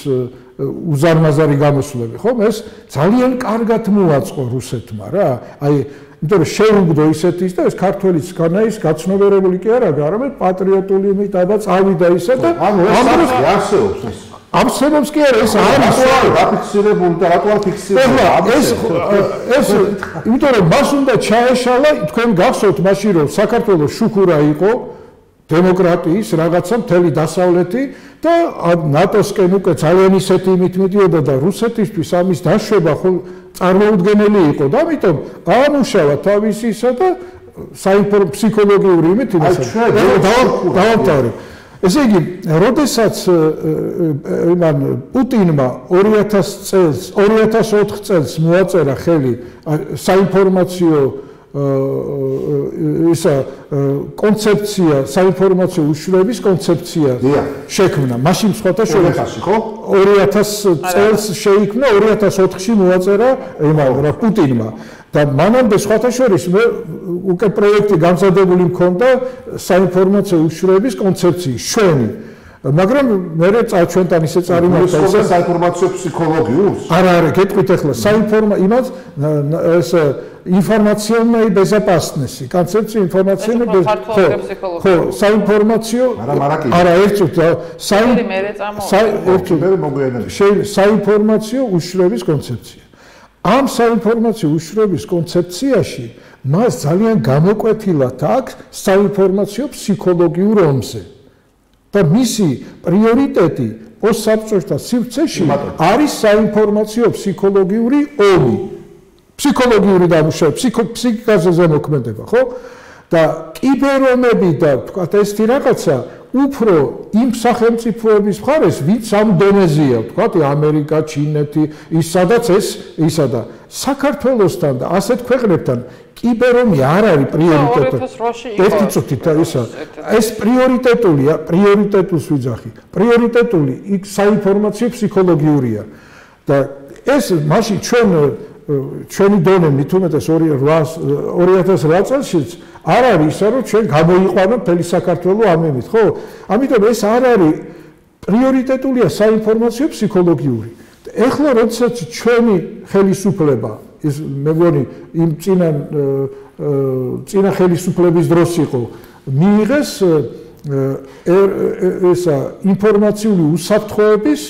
უზარმაზარი გამოსვლები, ხომ? ეს ძალიან კარგად მოაწყო რუსეთმა რა. აი, იმიტომ რომ შეუგდო ისეთის და ეს ქართველიც განაის გაცნობიერებული კი არა, არამედ პატრიოტული მიტადა წავიდა ისე და არსებობს ეს. არსებობს კი არა, ეს არის დაფიქსირებული და რატო არ ფიქსირებული? ეს იმიტომ რომ მას უნდა ჩაეშალა, თქვენ გახსოვთ მაშინ რომ საქართველოს შუქურა იყო დემოკრატიის რაღაცა მთელი დასავლეთი და ნატოსკენ უკვე ძალიან ისეთი იმით მიდიოდა და რუსეთისთვის ამის დაშვება წარმოუდგენელი იყო და ამიტომ აამუშავა თავისი ისა და საინფორმაციო ფსიქოლოგიური იმით დავამთავრე. ესე იგი, როდესაც პუტინმა 2004 წელს მოაწერა ხელი საინფორმაციო ისა კონცეფცია, საინფორმაციო უშუალების კონცეფცია შექმნა. მაშინ სხვათა შორის 2000 წელს შეიქმნა, 2004-ში მოაწერა პუტინმა. და მანამდე სხვათა შორის მე უკვე პროექტი გამზადებული მქონდა საინფორმაციო უშუალების კონცეფციის შვენი. მაგრამ მე ჩვენთან ისე წარიმართა ისე საინფორმაციო ფსიქოლოგიურს? არა, გეტყვით ახლა იმას ეს информационной безопасности, концепция информационной безопасности. ხო, საინფორმაციო არა ერთით საინფორმაციო უშუალების კონცეფცია. ამ საინფორმაციო უშუალების კონცეფციაში მას ძალიან გამოკვეთილად აქვს საინფორმაციო ფსიქოლოგიურ ომზე. და მისი პრიორიტეტი პოსტსაბჭოთა სივრცეში არის საინფორმაციო ფსიქოლოგიური ომი. ფსიქოლოგიური დამუშავება, ფსიქიკაზე ზემოქმედება, ხო? და კიბერომები და თქვათ ესეთი რაღაცა უფრო იმ სახელმწიფოების მხარეს, ვინც ამ დონეზეა, თქვათ ამერიკა, ჩინეთი, ის სადაც ისა და საქართველოსთან და ასეთ ქვეყნებთან კიბერომი არ არის პრიორიტეტი. ერთი წუთით ისა. ეს პრიორიტეტულია, პრიორიტეტულს ვიძახი. პრიორიტეტული იქ საინფორმაციო ფსიქოლოგიურია. და ეს მაშინ ჩვენი დონე მithumetes 2008 წელშიც არ არის ისე რომ ჩვენ გამოიყვანოთ მთელი საქართველოს ამებით, ხო? ამიტომ ეს არ არის პრიორიტეტულია საინფორმაციო ფსიქოლოგიური. ეხლა როდესაც ჩვენი ხელისუფლება ეს მე მგონი იმ წინა ხელისუფლების დროს იყო მიიღეს ესა ინფორმაციული უსაფრთხოების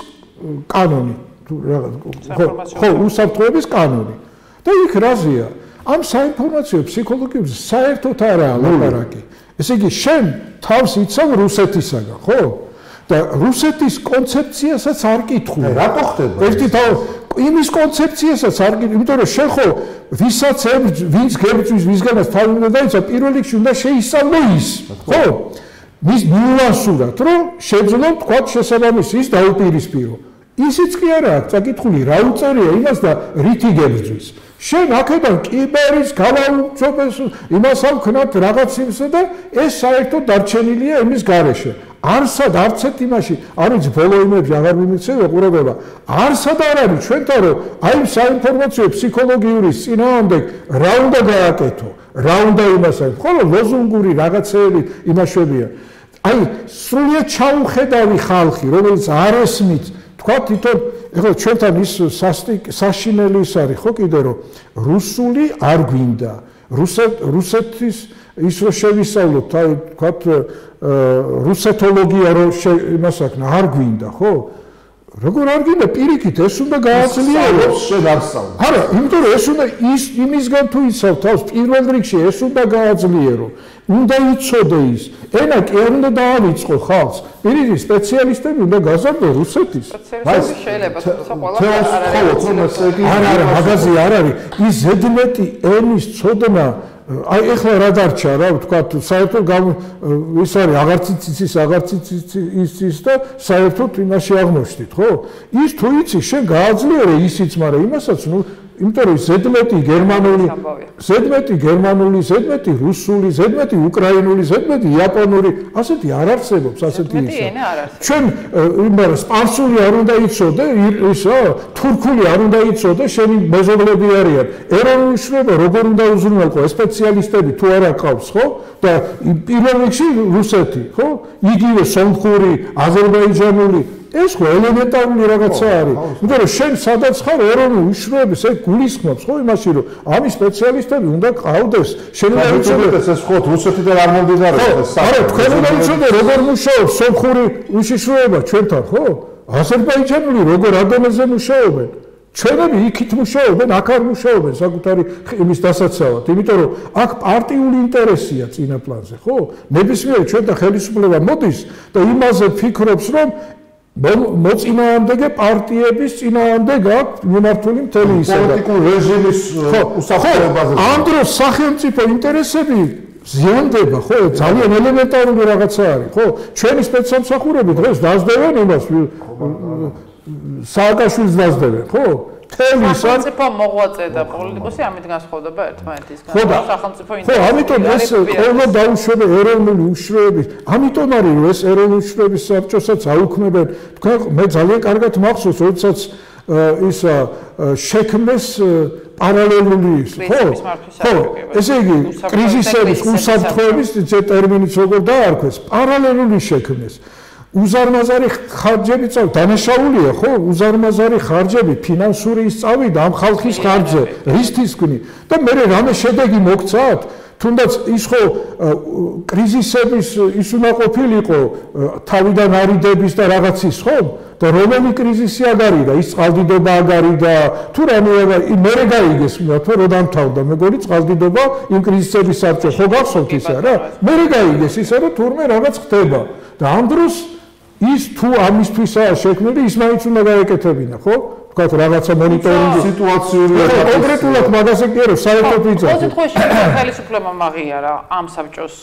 კანონი ხო უსაფრთხოების კანონი და იქ რაზეა ამ საინფორმაციო ფსიქოლოგიურზე საერთოდ არაა ლაპარაკი ესე იგი შენ თავს იცავ რუსეთისაგან ხო და რუსეთის კონცეფციასაც არ კითხულობ რატო ხდება ერთი იმის კონცეფციასაც არ კითხულობ იმიტომ რომ შენ ხო ვისაც ვინც გებრძვის ვისგანაც თავი უნდა დაიცვა პირველ რიგში უნდა შეისწავლო ის ხო მის ნიუანსურად რომ შეძლო თქვა შესაბამისი ის დაუპირისპირო ისიც კი არა აქვს წაკითხული რა უწერია იმას და რითი გებრძვის შენ აქედან კიბერის გავაუწობეს იმას ავქნათ რაღაც იმსა და ეს საერთოდ დარჩენილია იმის გარეშე არსად არცეთ იმაში არის ბოლო იმებში აღარ მიმიცევა ყურებება არსად არ არის ჩვენთან რომ აი საინფორმაციო ფსიქოლოგიური წინააღმდეგ რა უნდა გააკეთო რა უნდა იმასაკეთო ხოლო ლოზუნგური რაღაცეები იმაშვებია აი სრულიად ჩაუხედავი ხალხი რომელიც არ ესმით თქვა თვითონ ეხლა ჩვენთან ის საშინელი ის არის ხო კიდე რომ რუსული არ გვინდა რუსეთის ის რომ შევისწავლოთ აი თქვა რუსეთოლოგია რომ იმასაკნა არ გვინდა ხო როგორ არ გვინდა პირიქით ეს უნდა გააძლიეროს შენ არ სწავლობ არა იმიტომ რომ ეს უნდა იმისგან თუ იცავ თავს პირველ რიგში ეს უნდა გააძლიერო უნდა იცოდე ის ენა კი არ უნდა დაავიწყო ხალხს პირიქით სპეციალისტები უნდა გაზარდო რუსეთის მას შეიძლება თუმცა ყველა არა მაგაზი არ არის ის ზედმეტი ენის ცოდნა აი ეხლა რა დარჩა რა ვთქვათ საერთოდ ის არის აღარც იცის და საერთოდ იმაში აღმოჩნდით ხო ის თუ იცი შენ გააძლიერე ისიც მაგრამ იმასაც ნუ იმიტომ რომ ზედმეტი გერმანული ზედმეტი რუსული ზედმეტი უკრაინული ზედმეტი იაპონური ასეთი არ არსებობს ასეთი ისა ჩვენ იმარა სპარსული არ უნდა იცოდე ისა თურქული არ უნდა იცოდე შენი მეზობლები არიან ეროვნული შრება როგორ უნდა უზრუნველყო სპეციალისტები თუ არ აყავს ხო და პირველ რიგში რუსეთი ხო იგივე სომხური აზერბაიჯანული ეს ხო ელემენტარული რაღაცა არის. იმიტომ რომ შენ სადაც ხარ ეროვნულ უშუალოების ეგ გულისხმობს ხო იმაში რომ ამის სპეციალისტები უნდა ყავდეს. შენ უნდა იცოდეთ ეს ხო რუსეთიდან არ მომდინარეობს. არა, თქვენ უნდა იცოდეთ როგორ მუშაობს სომხური უშიშროება ჩვენთან, ხო? აზერბაიჯანული როგორ ადამიანზე მუშაობენ. ჩვენები იქით მუშაობენ, აქ არ მუშაობენ საკუთარი იმის დასაცავად, იმიტომ რომ აქ პარტიული ინტერესია წინა პლანზე, ხო? ნებისმიერი ჩვენთან ხელისუფლება მოდის და იმაზე ფიქრობს, რომ მოწინააღმდეგე პარტიების წინააღმდეგ აქვს მიმართული მთელი ისე პოლიტიკურ რეჟიმის უსაფრთხოებაზე. ამ დროს სახელმწიფო ინტერესები ზიანდება, ხო? ძალიან ელემენტარული რაღაცა არის, ხო? ჩვენი სპეცსამსახურები დღეს დაძდევენ იმას სააკაშვილს დაძდევენ, ხო? სახელმწიფო მოღვაწე და პოლიტიკოსი ამით განსხვავდება ერთმანეთისგან. სახელმწიფო ხო, ამიტომ ეს ყოველდღე დაუშვება ეროვნული უშროების. ამიტომ არის რომ ეს ეროვნული უშროების საბჭოსაც აუქმებენ. თქვენ მე ძალიან კარგად მახსოვს, როდესაც ისა შექმნეს პარალელური ის, ხო? ესე იგი, კრიზისების, უსაფრთხოების ტერმინიც როგორ დაარქვეს, პარალელური შექმნეს. უზარმაზარი ხარჯები დანაშაულია, ხო? უზარმაზარი ხარჯები, ფინანსური ისწავიდა ამ ხალხის ხარჯზე, რისთვის გვინი და მე რამე შედეგი მოგცათ? თუნდაც ის ხო კრიზისების ის უნდა ყოფილიყო თავიდან არიდების და რაღაცის, ხო? და რომელი კრიზისი აგარიდა, ის წყალდიდობა აგარიდა, თუ რამე მე გაიგეს, თქო რომ დამთავრდა, მეგონი წყალდიდობა იმ კრიზისების საბჭო, ხო გახსოვთ ისე რა? მე გაიგეს ისე რომ თურმე რაღაც ხდება და ამ დროს ის თუ ამისთვისაა შექმნილი, ის მაინც უნდა გაეკეთებინა, ხო? თქვათ რაღაცა მონიტორინგი სიტუაციურია. კონკრეტულად მაგაზე კი არა, საერთოდ იცით. ყოველ შემთხვევაში ხელისუფლებამ აღიარა ამ საბჭოს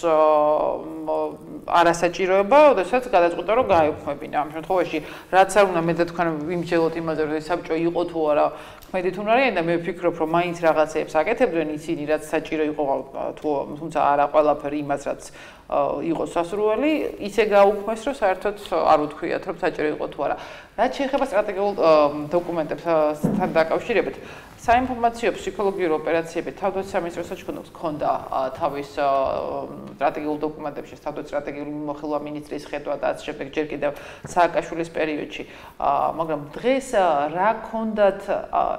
არასაჭიროება, ოდესაც გადაწყვიტა რომ გაეუქმებინა. ამ შემთხვევაში რაც არ უნდა მე და თქვენ ვიმსჯელოთ იმაზე, რომ ეს საბჭო იყო თუ არა მედით უნარიანი და მე ვფიქრობ, რომ მაინც რაღაცეებს აკეთებდნენ ისინი, რაც საჭირო იყო თუმცა არა ყველაფერი იმას, რაც იყო სასურველი, ისე გაუქმეს, რომ საერთოდ არ უთქვიათ, რომ საჭირო იყო თუ არა. რაც შეეხება სტრატეგიულ დოკუმენტებთან დაკავშირებით, საინფორმაციო ფსიქოლოგიური ოპერაციები თავდაცვის სამინისტროს ჰქონდა თავის სტრატეგიულ დოკუმენტებში, თავდაცვის სტრატეგიული მიმოხილვა მინისტრის ხედვა და ასე შემდეგ ჯერ კიდევ სააკაშვილის პერიოდში, მაგრამ დღეს რა ჰქონდათ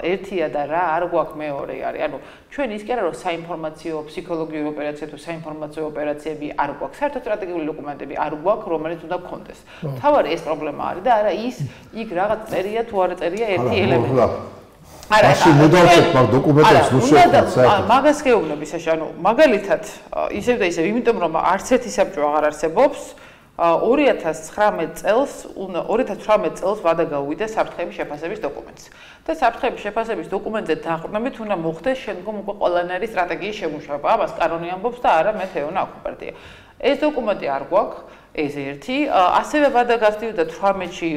ერთია და რა არ გვაქვს მეორე არის. ანუ ჩვენ ის კი არა რომ საინფორმაციო ფსიქოლოგიური ოპერაცია თუ საინფორმაციო ოპერაციები არ გვაქვს, საერთოდ სტრატეგიული დოკუმენტები არ გვაქვს, რომელიც უნდა გქონდეს. თავარი ეს პრობლემა არის და არა ის იქ რაღაც წერია თუ არა წერია ერთი ელემენტი. არა, მოდავსეთ მაგ დოკუმენტებს ნუშევარად. მაგას გეუბნები საშა, ანუ მაგალითად, ისევ და ისევ, იმიტომ რომ არც ერთი საბჭო აღარ არსებობს, 2019 წელს ვადა გაუვიდა საფრთხეების შეფასების დოკუმენტს. და საფრთხეების შეფასების დოკუმენტზე დაყრდნობით უნდა მოხდეს შემდგომ უკვე ყველანაირი სტრატეგიის შემუშავება. ამას კანონი ამბობს და არა მე თეონა აკუპარტია. ეს დოკუმენტი არ გვაქვს. ეს ერთი, ასევე ვადა გასდივდა 18-ში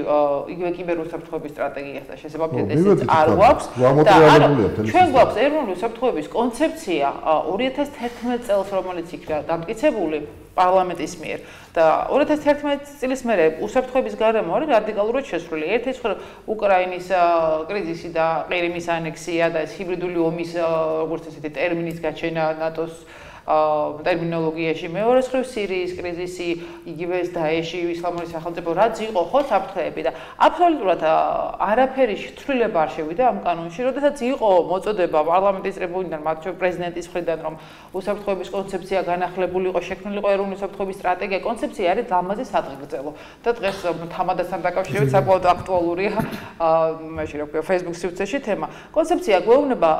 იგივე კიბერუსაფრთხოების სტრატეგიას და შესაბამისად ესეც არ გვაქვს და ჩვენ გვაქვს ეროვნული უსაფრთხოების კონცეფცია 2011 წელს, რომელიც იქნა დამტკიცებული პარლამენტის მიერ და 2011 წლის მერე უსაფრთხოების გარემო არის რადიკალურად შესრულებული. ერთი ის რომ უკრაინის კრიზისი და ყირიმის ანექსია და ეს ჰიბრიდული ომის როგორც ესეთი ტერმინის გაჩენა ნატოს ტერმინოლოგიაში, მეორე მხრივ სირიის კრიზისი, იგივე ეს დაეში, ისლამური სახელმწიფო, რაც იყო ხო საფრთხეები და აბსოლუტურად არაფერი შეთვლილება არ შევიდა ამ კანონში, როდესაც იყო მოწოდება პარლამენტის ტრიბუნიდან, მათ შორის პრეზიდენტის მხრიდან, რომ უსაფრთხოების კონცეფცია განახლებული იყო, შექმნილი იყო ეროვნული უსაფრთხოების სტრატეგია, კონცეფცია არის ლამაზი სადღეგრძელო და დღეს თამადასთან დაკავშირებით საკმაოდ აქტუალურია მაშინ რა ქვია Facebook სივრცეში თემა. კონცეფცია გვეუბნება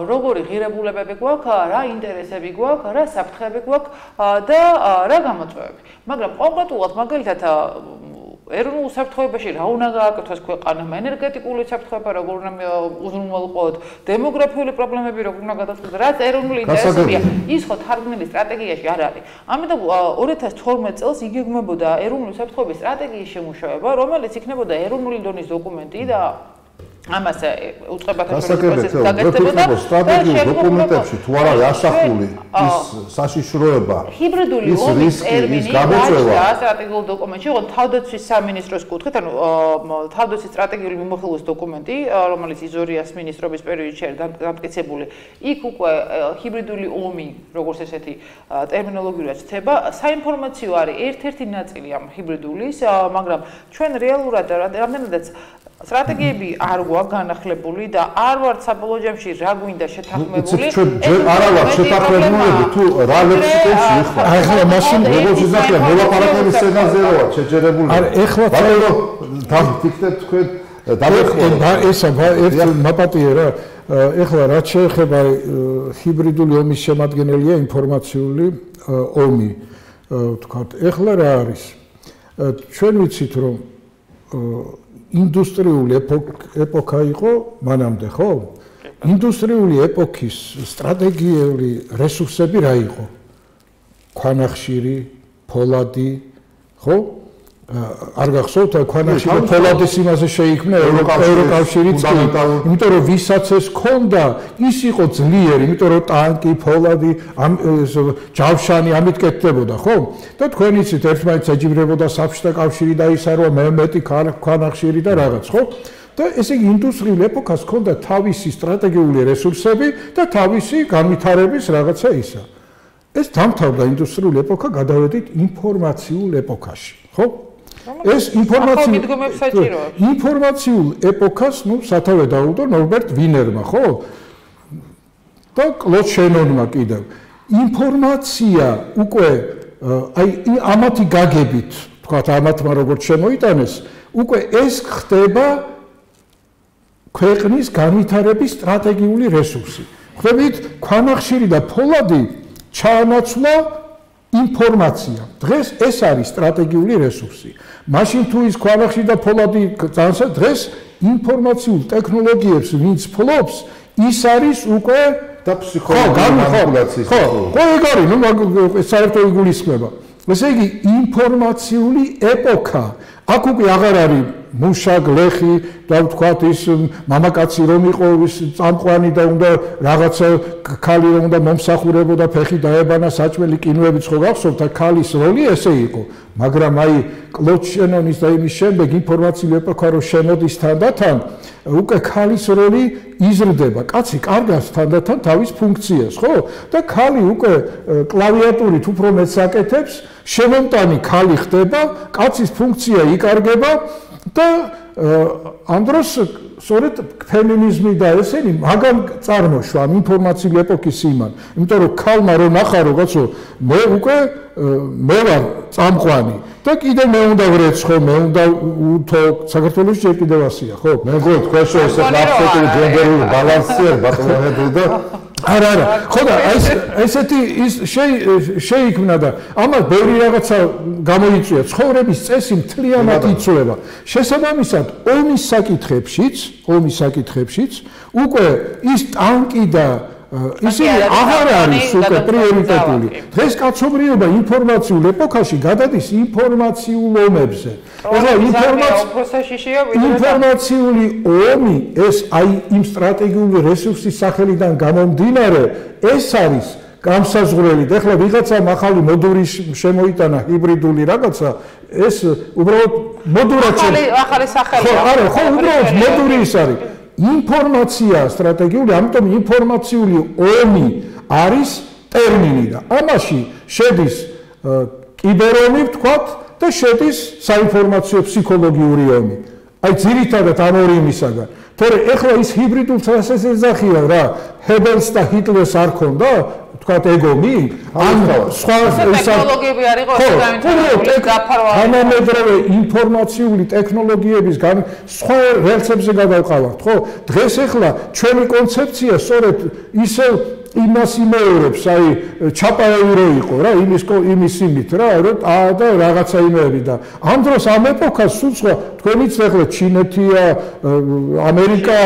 როგორი ღირებულებები გვაქვს, რა ინტერესები გვაქვს, რა საფრთხეები გვაქვს და რა გამოწვევები. მაგრამ კონკრეტულად მაგალითად ეროვნულ უსაფრთხოებაში რა უნდა გააკეთოს ქვეყანამ, ენერგეტიკული საფრთხეება როგორ უნდა უზრუნველყოთ, დემოგრაფიული პრობლემები როგორ უნდა გადაწყვეტოს, რაც ეროვნული ინტერესებია, ის ხო თარგმნილი სტრატეგიაში არ არის. ამიტომ 2012 წელს იგეგმებოდა ეროვნული უსაფრთხოების სტრატეგიის შემუშავება, რომელიც იქნებოდა ეროვნული დონის დოკუმენტი და ამას უწყებათა შორის პროცესი გაგრძელებოდა და სტრატეგიულ დოკუმენტებში თუ არ არის ასახული ის საშიშროება ჰიბრიდული ომის ტერმინი გაჩნდა სტრატეგიულ დოკუმენტში, ოღონდ თავდაცვის სამინისტროს კუთხით, ანუ თავდაცვის სტრატეგიული მიმოხილვის დოკუმენტი, რომელიც იზორიას მინისტრობის პერიოდში არის დამტკიცებული, იქ უკვე ჰიბრიდული ომი, როგორც ესეთი ტერმინოლოგიურად ცდება, საინფორმაციო არის ერთ-ერთი ნაწილი ამ ჰიბრიდულის, მაგრამ ჩვენ რეალურად რამდენადაც სტრატეგიები არ გვაქვს განახლებული და არ ვართ საბოლოო ჯამში რა გვინდა შეთანხმებული. არა ვართ შეთანხმებული თუ რა ლექსიკონს მიხარ. ახლა მაშინ როგორც ისახია მოლაპარაკების სცენაზე ვართ შეჯერებული. არა ეხლა დავფიქრეთ თქვენ ესა ერთ მაპატიე რა. ეხლა რაც შეეხება ჰიბრიდული ომის შემადგენელია ინფორმაციული ომი. ვთქვათ, ეხლა რა არის? ჩვენ ვიცით რომ ინდუსტრიული ეპოქა იყო მანამდე, ხო? ინდუსტრიული ეპოქის სტრატეგიული რესურსები რა იყო? ქვანახშირი, ფოლადი, ხო? არ გახსოვთ ქვანახშირი და ფოლადის იმაზე შეიქმნა ევროკავშირიც, იმიტომ რომ ვისაც ეს ქონდა, ის იყო ძლიერი, იმიტომ რომ ტანკი, ფოლადი, ჯავშანი ამით კეთდებოდა, ხო? და თქვენ იცით, ერთმანეთს ეჯიბრებოდა საბჭოთა კავშირი და ისარვა მეტი ქვანახშირი და რაღაც, ხო? და ესე იგი ინდუსტრიულ ეპოქას ქონდა თავისი სტრატეგიული რესურსები და თავისი განვითარების რაღაცა ისა. ეს დამთავრდა ინდუსტრიული ეპოქა, გადავედით ინფორმაციულ ეპოქაში, ხო? ეს ინფორმაციულ ეპოქას, სათავე დაუდო ნორბერტ ვინერმა, ხო? და კლოდ შენონმა კიდევ. ინფორმაცია უკვე აი ამათი გაგებით, თქვათ ამათმა როგორც შემოიტანეს, უკვე ეს ხდება ქვეყნის განვითარების სტრატეგიული რესურსი. ხვდებით, ქვანახშირი და ფოლადი ჩაანაცვლა ინფორმაცია. დღეს ეს არის სტრატეგიული რესურსი. მაშინ თუ ის ქვანახშირი და ფოლადი განსა დღეს ინფორმაციულ ტექნოლოგიებს ვინც ფლობს, ის არის უკვე და ფსიქოლოგიური მანიპულაციის. ხო, ეგ არის, საერთოდ იგულისხმება. ესე იგი ინფორმაციული ეპოქა. აქ უკვე აღარ არის მუშა, გლეხი და ვთქვათ ის მამაკაცი რომ იყო ის წამყვანი და უნდა რაღაცა ქალი რომ უნდა მომსახურებოდა, ფეხი დაებანა, საჭმელი კინოებიც ხო გახსოვთ, ქალის როლი ესე იყო. მაგრამ აი კლოდ შენონის და იმის შემდეგ ინფორმაციული ეპოქა რო შემოდის თანდათან, უკვე ქალის როლი იზრდება. კაცი კარგავს თანდათან თავის ფუნქციას, ხო? და ქალი უკვე კლავიატურით უფრო მეტს აკეთებს, შემომტანი ქალი ხდება, კაცის ფუნქცია იკარგება და ამ დროს სწორედ ფემინიზმი და ესენი მაგამ წარმოშვა ინფორმაციული ეპოქის იმან. იმიტომ რომ ქალმა რომ ნახა რაღაცო მე უკვე მე ვარ წამყვანი და კიდე მე უნდა ვრეცხო, მე უნდა უთო, საქართველოს ჯერ კიდევ ასია, ხო? მე მგონი თქვენ ეს აბსოლუტური ჯენდერული ბალანსია ბატონები და არა, ხო და ესეთი ის შეიქმნა და ამას ბევრი რაღაცა გამოიწვია, ცხოვრების წესი მთლიანად იცვლება. შესაბამისად, ომის საკითხებშიც უკვე ის ტანკი და ისინი აღარ არის უკვე პრიორიტეტული. დღეს კაცობრიობა ინფორმაციულ ეპოქაში გადადის ინფორმაციულ ომებზე. ეხლა ინფორმაციული ომი ეს აი იმ სტრატეგიული რესურსის სახელიდან გამომდინარე, ეს არის გამსაზღვრელი. ეხლა ვიღაცამ ახალი მოდური შემოიტანა ჰიბრიდული რაღაცა, ეს უბრალოდ მოდურად ახალი სახელია. არა, ხო, უბრალოდ მოდური ის არის. ინფორმაცია სტრატეგიული, ამიტომ ინფორმაციული ომი არის ტერმინი და ამაში შედის კიბერომი, ვთქვათ, და შედის საინფორმაციო ფსიქოლოგიური ომი. აი ძირითადად ამ ორი იმისაგან. თორე ეხლა ის ჰიბრიდულ თვალსას ეძახიან რა, ჰებელს და ჰიტლერს არ ქონდა, ვთქვათ, ეგომი, ან სხვა ტექნოლოგიები არ იყო განვითარებული, თანამედროვე ინფორმაციული ტექნოლოგიების სხვა რელსებზე გადავყავართ, ხო? დღეს ეხლა ჩვენი კონცეფცია სწორედ ისევ იმას იმეორებს, აი ჩაპაევი რო იყო რა, იმის იმით რა, რომ და რაღაცა იმეები და ამ დროს ამ ეპოქას სულ სხვა თქვენიც ახლა ჩინეთია, ამერიკა,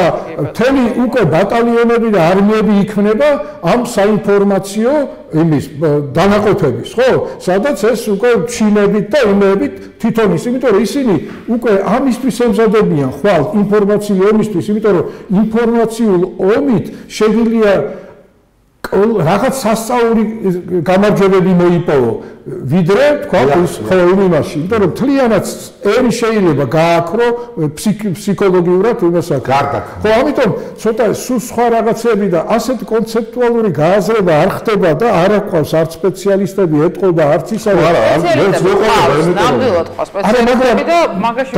მთელი უკვე ბატალიონები და არმიები იქმნება ამ საინფორმაციო იმის დანაყოფების, ხო? სადაც ეს უკვე ჩინებით და იმეებით თვითონ ის, იმიტომ რომ ისინი უკვე ამისთვის ემზადებიან ხვალ ინფორმაციული ომისთვის, იმიტომ რომ ინფორმაციულ ომით შეგვიძლია რაღაც სასწაული გამარჯვებები მოიპოვო, ვიდრე თქვა ის იმაში, იმიტომ რომ თლიანად ერი შეიძლება გააქრო ფსიქოლოგიურად იმასაც გარდაკ. ხო, ამიტომ ცოტა სულ სხვა რაღაცები და ასეთი კონცეპტუალური გააზრება არ ხდება და არ აყვავს არც სპეციალისტები ეტყობა, არც ისა და არა, ნამდვილად ყავს სპეციალისტები და მაგაში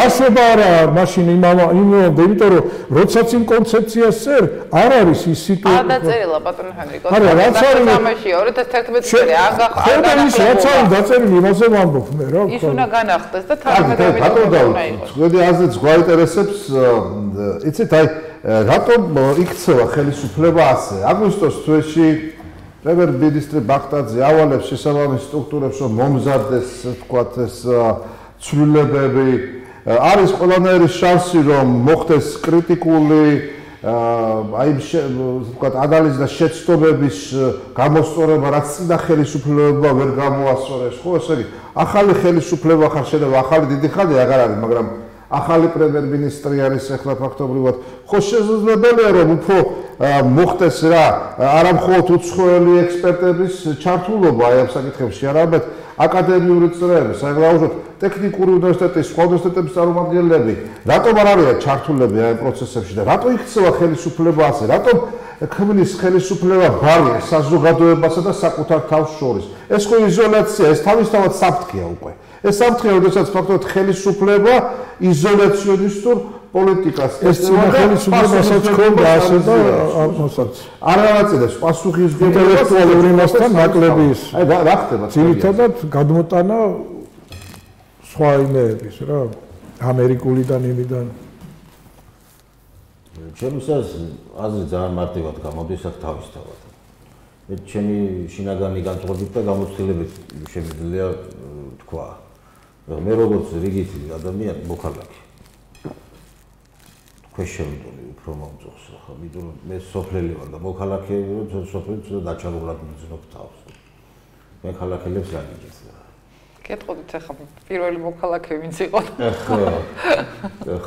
დასება არა მაშინ იმიტომ რომ როდესაც იმ კონცეფციას წერ არ არის ის სიტუაცია. დაწერილა ბატონო ჰენრიკო. არა, რაც არის 2011 წელი აღახ ის რაც არის დაწერილი იმაზე ვამბობ მე რა. ის უნდა განახდეს და 18 უნდა იყოს. თქვენი აზრიც გვაინტერესებს, იცით აი რატომ იქცევა ხელისუფლება ასე? აგვისტოს თვეში პრემიერ-მინისტრი ბახტაძე ავალებს შესაბამის სტრუქტურებს, რომ მომზადდეს, თქვათ ეს ცვლილებები. არის ყველანაირი შანსი, რომ მოხდეს კრიტიკული აი თქვათ ანალიზი და შეცდომების გამოსწორება, რაც წინა ხელისუფლებებმა ვერ გამოასწორეს, ხო, ესე იგი, ახალი ხელისუფლება ხარ შეიძლება, ახალი დიდი ხანი აღარ არის, მაგრამ ახალი პრემიერ-მინისტრი არის ახლა ფაქტობრივად. ხო, შესაძლებელია, რომ უფრო მოხდეს რა, არა მხოლოდ უცხოელი ექსპერტების ჩართულობა აი ამ საკითხებში, არამედ აკადემიური წრეები, საერთოდ ტექნიკური უნივერსიტეტის, სხვა უნივერსიტეტების წარმომადგენლები, რატომ არ არიან ჩართულები აი პროცესებში და რატო იქცევა ხელისუფლება ასე? რატომ ქმნის ხელისუფლება ბარიერს საზოგადოებასა და საკუთარ თავს შორის? ეს ხო იზოლაცია, ეს თავისთავად საფრთხეა უკვე. ეს საფრთხეა, როდესაც ფაქტობრივად ხელისუფლება იზოლაციონისტურ პოლიტიკას ეწევა და ხელისუფლებასაც ხონდა ასე და ამასაც არ აღწევს პასუხისმგებლობა ინტელექტუალური მასთან ნაკლები ის. აი რა ხდება? ძირითადად გადმოტანა სხვა იმეების რა, ამერიკულიდან იმიდან. ჩემისას აზრი ძალიან მარტივად გამოდის აქ თავისთავად. ჩემი შინაგანი განწყობით და გამოცდილებით შემიძლია თქვა. მე როგორც რიგითი ადამიანი მოქალაქე. ქვეშევრდული უფრო მომწონს ახლა, იმიტომ რომ მე სოფლელი ვარ და მოქალაქე ვარ, სოფლით და დაჩაგვრად მძნობ თავს. მე ქალაქელებს გაგიჭირს. კეთყოდით ახლა პირველი მოქალაქე ვინც იყო?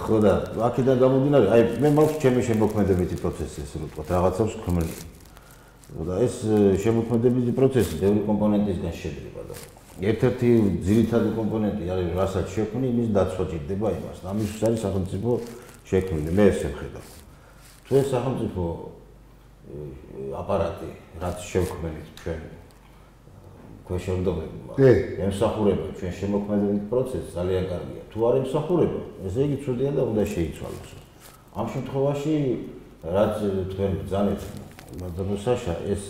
ხო და აქედან გამომდინარე, აი მე მაქვს ჩემი შემოქმედებითი პროცესი, ესე რომ ვთქვათ, რაღაცებს ქმნილი. და ეს შემოქმედებითი პროცესი ბევრი კომპონენტისგან შედგება და ერთ-ერთი ძირითადი კომპონენტი არის, რასაც შექმნი, იმის დაცვა ჭირდება იმას. ამისთვის არის სახელმწიფო შექმნილი, მე ესე ვხედავ. თუ ეს სახელმწიფო აპარატი, რაც შევქმნით ჩვენ ქვეშევრდომებმა, ემსახურება ჩვენ შემოქმედებითი პროცესს ძალიან კარგია. თუ არ ემსახურება, ესე იგი ცუდია და უნდა შეიცვალოს. ამ შემთხვევაში, რაც თქვენ ბრძანეთ, ბატონო საშა, ეს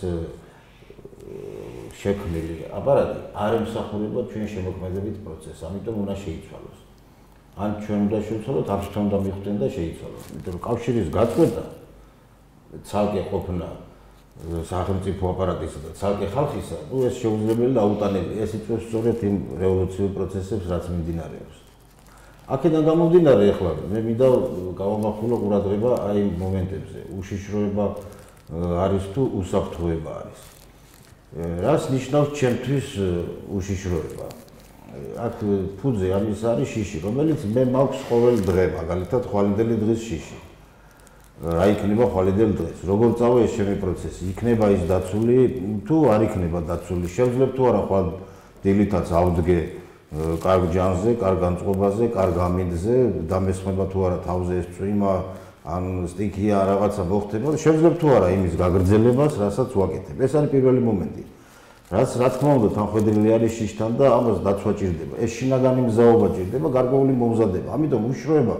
შექმნილი აპარატი არ ემსახურება ჩვენ შემოქმედებით პროცესს, ამიტომ უნდა შეიცვალოს. ან ჩვენ უნდა შევცვალოთ, ამ თვითონ უნდა მიხვდნენ და შეიცვალოს. იმიტომ რომ კავშირის გაწყვეტა ცალკე ყოფნა სახელმწიფო აპარატისა და ცალკე ხალხისა, ეს შეუძლებელი და აუტანელი. ეს იწვევს სწორედ იმ რევოლუციურ პროცესებს, რაც მიმდინარეობს. აქედან გამომდინარე, ახლა მე მინდა გავამახვილო ყურადღება აი იმ მომენტებზე. უშიშროება არის თუ უსაფრთხოება არის. რას ნიშნავს ჩემთვის უშიშროება? აქ ფუძე ამის არის შიში, რომელიც მე მაქვს ყოველ დღე, მაგალითად ხვალინდელი დღის შიში. რა იქნება ხვალინდელ დღეს? როგორ წავა ეს ჩემი პროცესი? იქნება ის დაცული თუ არ იქნება დაცული? შევძლებ თუ არა ხვალ დილითაც ავდგე კარგ ჯანზე, კარგ განწყობაზე, კარგ ამინდზე, დამესხმება თუ არა თავზე ეს წვიმა, ან სტიქია რაღაცა მოხდება, შევძლებ თუ არა იმის გაგრძელებას, რასაც ვაკეთებ. ეს არის პირველი მომენტი. რაც რა თქმა უნდა თანხმდელი არის შიშთან და ამას დაცვა ჭირდება. ეს შინაგანი მზაობა ჭირდება, გარკვეული მომზადება. ამიტომ უშიშროება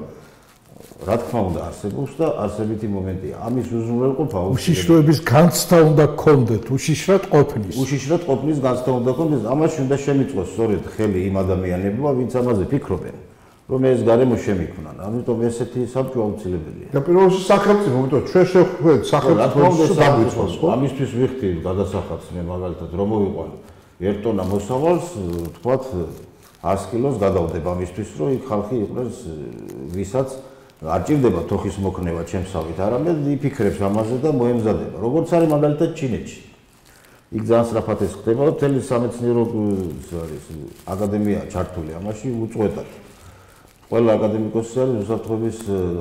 რა თქმა უნდა არსებობს და არსებითი მომენტია. ამის უზრუნველყოფა უშიშროების განცდა უნდა გქონდეთ, უშიშრად ყოფნის. უშიშრად ყოფნის განცდა უნდა გქონდეს. ამაში უნდა შემიწყოს სწორედ ხელი იმ ადამიანებმა, ვინც ამაზე ფიქრობენ. რომ ეს გარემო შემიქმნან. ამიტომ ესეთი საბჭო აუცილებელია. და პირველ რიგში სახელმწიფო, იმიტომ ჩვენ შევხვდით სახელმწიფოს დაგვიწყოს, ხო? ამისთვის ვიხდი გადასახადს მე მაგალითად რომ მოვიყვან 1 ტონა მოსავალს, თქვათ 100 კილოს გადავდებ ამისთვის, რომ იქ ხალხი იყვნენ, ვისაც არ ჭირდება თოხის მოქნევა ჩემსავით, არამედ იფიქრებს ამაზე და მოემზადება. როგორც არის მაგალითად ჩინეთში. იქ ძალიან სწრაფად ეს ხდება, მთელი სამეცნიერო აკადემია ჩართული ამაში უწყვეტად. ყველა აკადემიკოსი არის უსაფრთხოების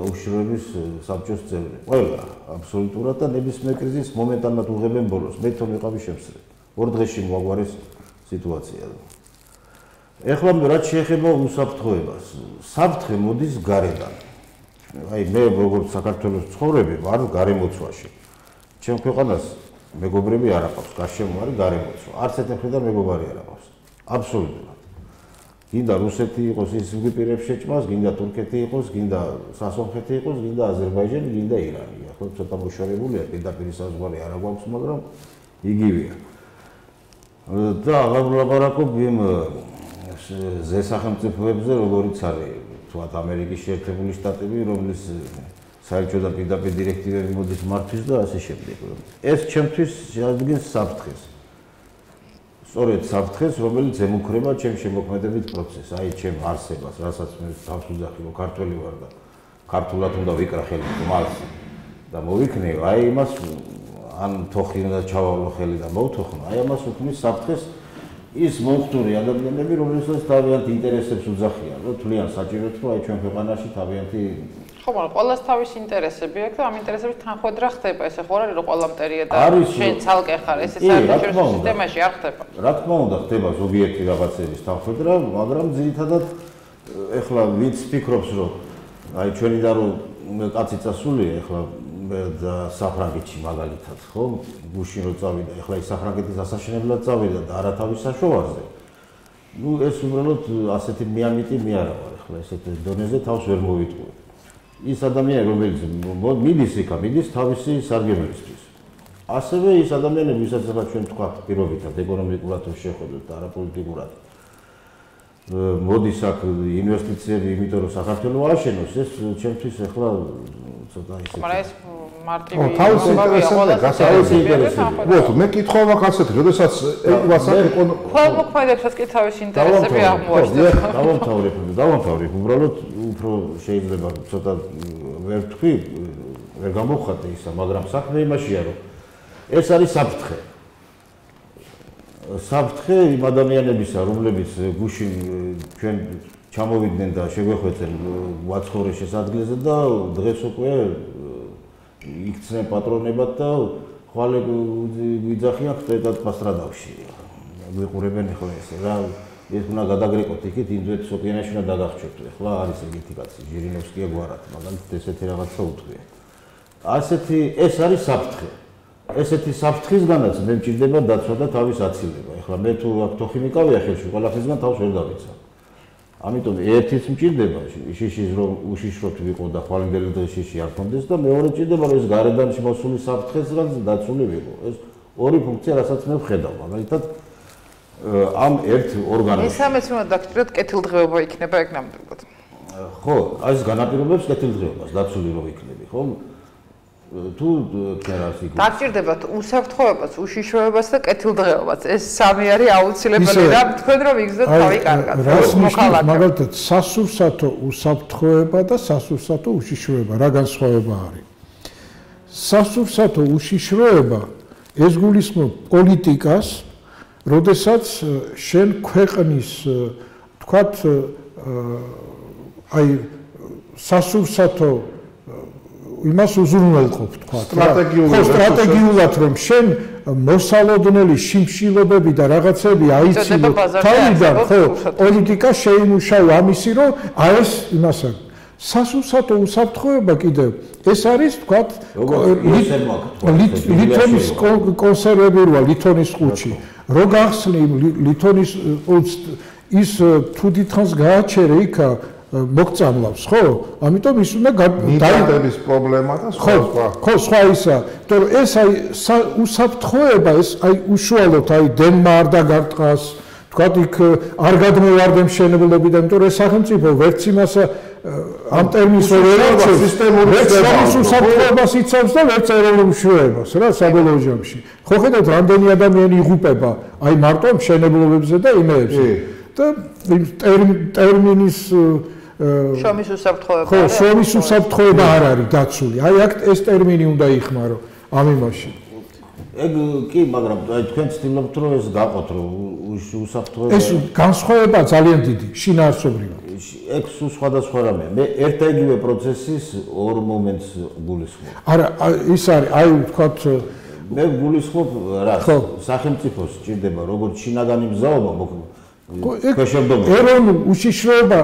უშიშროების საბჭოს წევრი. ყველა აბსოლუტურად და ნებისმიერ კრიზისს მომენტალურად უღებენ ბოლოს. მე თვითონ ვიყავი შემსწრე. 2 დღეში მოაგვარის სიტუაცია. ეხლა რაც შეეხება უსაფრთხოებას, საფრთხე მოდის გარედან. აი მე როგორც საქართველოს ცხოვრები ვარ გარემოცვაში. ჩემ ქვეყანას მეგობრები არ აყავს, გარშემო არის გარემოცვა. არც ერთ მხრიდან მეგობარი არ აყავს. აბსოლუტურად. გინდა რუსეთი იყოს ის ვიპირებს შეჭმას, გინდა თურქეთი იყოს, გინდა სასონხეთი იყოს, გინდა აზერბაიჯანი, გინდა ირანი. ახლა ცოტა მოშორებულია, პირდაპირ საზღვარი არ აქვს, მაგრამ იგივეა. და აღარ ვლაპარაკობ იმ ზესახელმწიფოებზე, როგორიც არის თქვათ ამერიკის შეერთებული შტატები, რომლის საერთო და პირდაპირ დირექტივები მოდის მართვის და ასე შემდეგ. ეს ჩემთვის შეადგენს საფრთხეს. სწორედ საფრთხეს, რომელიც ემუქრება ჩემ შემოქმედებით პროცესს, აი ჩემ არსებას, რასაც მე თავს ვუძახი, რომ ქართველი ვარ და ქართულად უნდა ვიკრა ხელი ხმალს და მოვიქნე, აი იმას ან თოხი უნდა ჩავავლო ხელი და მოვთოხო, აი ამას უქმნის საფრთხეს ის მომხდური ადამიანები, რომლებსაც თავიანთ ინტერესებს უძახიან, რომ თვლიან საჭიროა, რომ აი ჩვენ ქვეყანაში თავიანთი ხო, მაგრამ ყველას თავისი ინტერესები აქვს და ამ ინტერესების თანხმედრა ხდება. ესე ხო არ არის რომ ყველა მტერია და შენ ცალკე ხარ, ესე საერთაშორისო სისტემაში არ ხდება. რა თქმა უნდა, ხდება ზოგიერთი რაღაცების თანხმედრა, მაგრამ ძირითადად ეხლა ვინც ფიქრობს, რომ აი ჩვენი და რომ კაცი წასულია, ეხლა და საფრანგეთში მაგალითად, ხო? გუშინ რო წავიდა, ეხლა ის საფრანგეთის ასაშენებლად წავიდა და არათავის საშოვარზე. ნუ ეს უბრალოდ ასეთი მიამიტი მე არა ვარ, ეხლა ესეთ დონეზე თავს ვერ მოვიტყუებ. ის ადამიანი, რომელიც მიდის იქა, მიდის თავისი სარგებლისთვის. ასევე ის ადამიანები, ვისაც ახლა ჩვენ თქვათ პირობითად, ეკონომიკურად შეხვედრით და არაპოლიტიკურად, მოდის აქ ინვესტიციები, იმიტომ რომ საქართველოს ააშენოს, ეს ჩემთვის ახლა ცოტა ისე. მაგრამ ეს მარტივი თავის ინტერესებზე გასაოცარი ინტერესები. ვოთ, მე კითხვა მაქვს ასეთი, როდესაც ყველმოქმედებსაც კი თავის ინტერესები აღმოაჩნდა. დავამთავრებ, უბრალოდ უფრო შეიძლება ცოტა ვერ თქვი, ვერ გამოვხატე ისა, მაგრამ საქმე იმაშია, რომ ეს არის საფრთხე. საფრთხე იმ ადამიანებისა, რომლებიც გუშინ ჩვენ ჩამოვიდნენ და შეგვეხვეწენ ვაცხოვრეს ეს ადგილზე და დღეს უკვე იქცნენ პატრონებად და ხვალე ვიძახიან ხტეტად პასტრადავში. ვიყურებენ ახლა ესე რა ეს უნდა გადაგრეკოთ იქით ინდოეთის ოკეანეში უნდა დაგახჩოთ. ახლა არის ეგეთი კაცი ჟირინოვსკია გვარად, მაგალითად ესეთი რაღაცა უთქვია. ასეთი ეს არის საფრთხე. ესეთი საფრთხისგანაც მე მჭირდება დაცვა და თავის აცილება. ახლა მე თუ აქ თოხი მიკავია ხელში, ყველაფრისგან თავს ვერ დავიცა. ამიტომ ერთის მჭირდება შიშის რომ უშიშროთ ვიყო და ხვალინდელი დღე შიში არ კონდეს და მეორე მჭირდება რომ ეს გარედან შემოსული საფრთხესგან დაცული ვიყო. ეს ორი ფუნქცია, რასაც მე ვხედავ. მაგალითად ამ ერთ ორგანოში. მესამეც უნდა დაგჭიროთ კეთილდღეობა იქნება ეგ ნამდვილად. ხო, ეს განაპირობებს კეთილდღეობას, დაცული რომ იქნები, ხო? თუ თერასი დაგჭირდებათ უსაფრთხოებას, უშიშროებას და კეთილდღეობას. ეს სამი არის აუცილებელი რა თქვენ რომ იგზნოთ თავი კარგად. მაგალითად სასურსათო უსაფრთხოება და სასურსათო უშიშროება, რა განსხვავება არის? სასურსათო უშიშროება ეს გულისხმობს პოლიტიკას, როდესაც შენ ქვეყნის თქვათ აი სასურსათო იმას უზრუნველყოფ თქვათ სტრატეგიულად რომ შენ მოსალოდნელი შიმშილობები და რაღაცები აიცილო თავიდან ხო პოლიტიკა შეიმუშავა ამისი რომ ეს იმასა სასურსათო უსაფრთხოება კიდევ ეს არის თქვათ ლითონის კონსერვები როა ლითონის ყუთში რო გახსნი ლითონის ყუთს ის თუ დიდხანს გააჩერე იქა მოგწამლავს ხო? ამიტომ ის უნდა დაიდების პრობლემა და სხვა. ხო, სხვა ისა. იმიტომ რომ ეს აი უსაფრთხოება ეს აი უშუალოდ აი დენმა არ დაგარტყას, თქვათ იქ არ გადმოვარდე მშენებლობიდან, იმიტომ რომ ეს სახელმწიფო ვერც იმას ამ ტერმინს ვერ ეწევს, სისტემური უსაფრთხოებას იცავს და ვერც ეროვნულ მშვენივრებას რა საბოლოო ჯამში. ხო ხედავთ, რამდენი ადამიანი იღუპება აი მარტო მშენებლობებზე და იმეებზე. და ტერმინის შრომის უსაფრთხოება. ხო, შრომის უსაფრთხოება არ არის დაცული. აი აქ ეს ტერმინი უნდა იხმარო ამ იმაში. ეგ კი, მაგრამ აი თქვენ ცდილობთ რომ ეს გაყოთ რომ უსაფრთხოება ეს განსხვავება ძალიან დიდი, შინაარსობრივად. ეგ სულ სხვადასხვა რამეა. მე ერთ და იგივე პროცესის ორ მომენტს გულისხმობ. არა, ის არის, აი ვთქვათ, მე გულისხმობ რას? სახელმწიფოს სჭირდება როგორც შინაგანი მზაობა ეროვნული უშიშროება,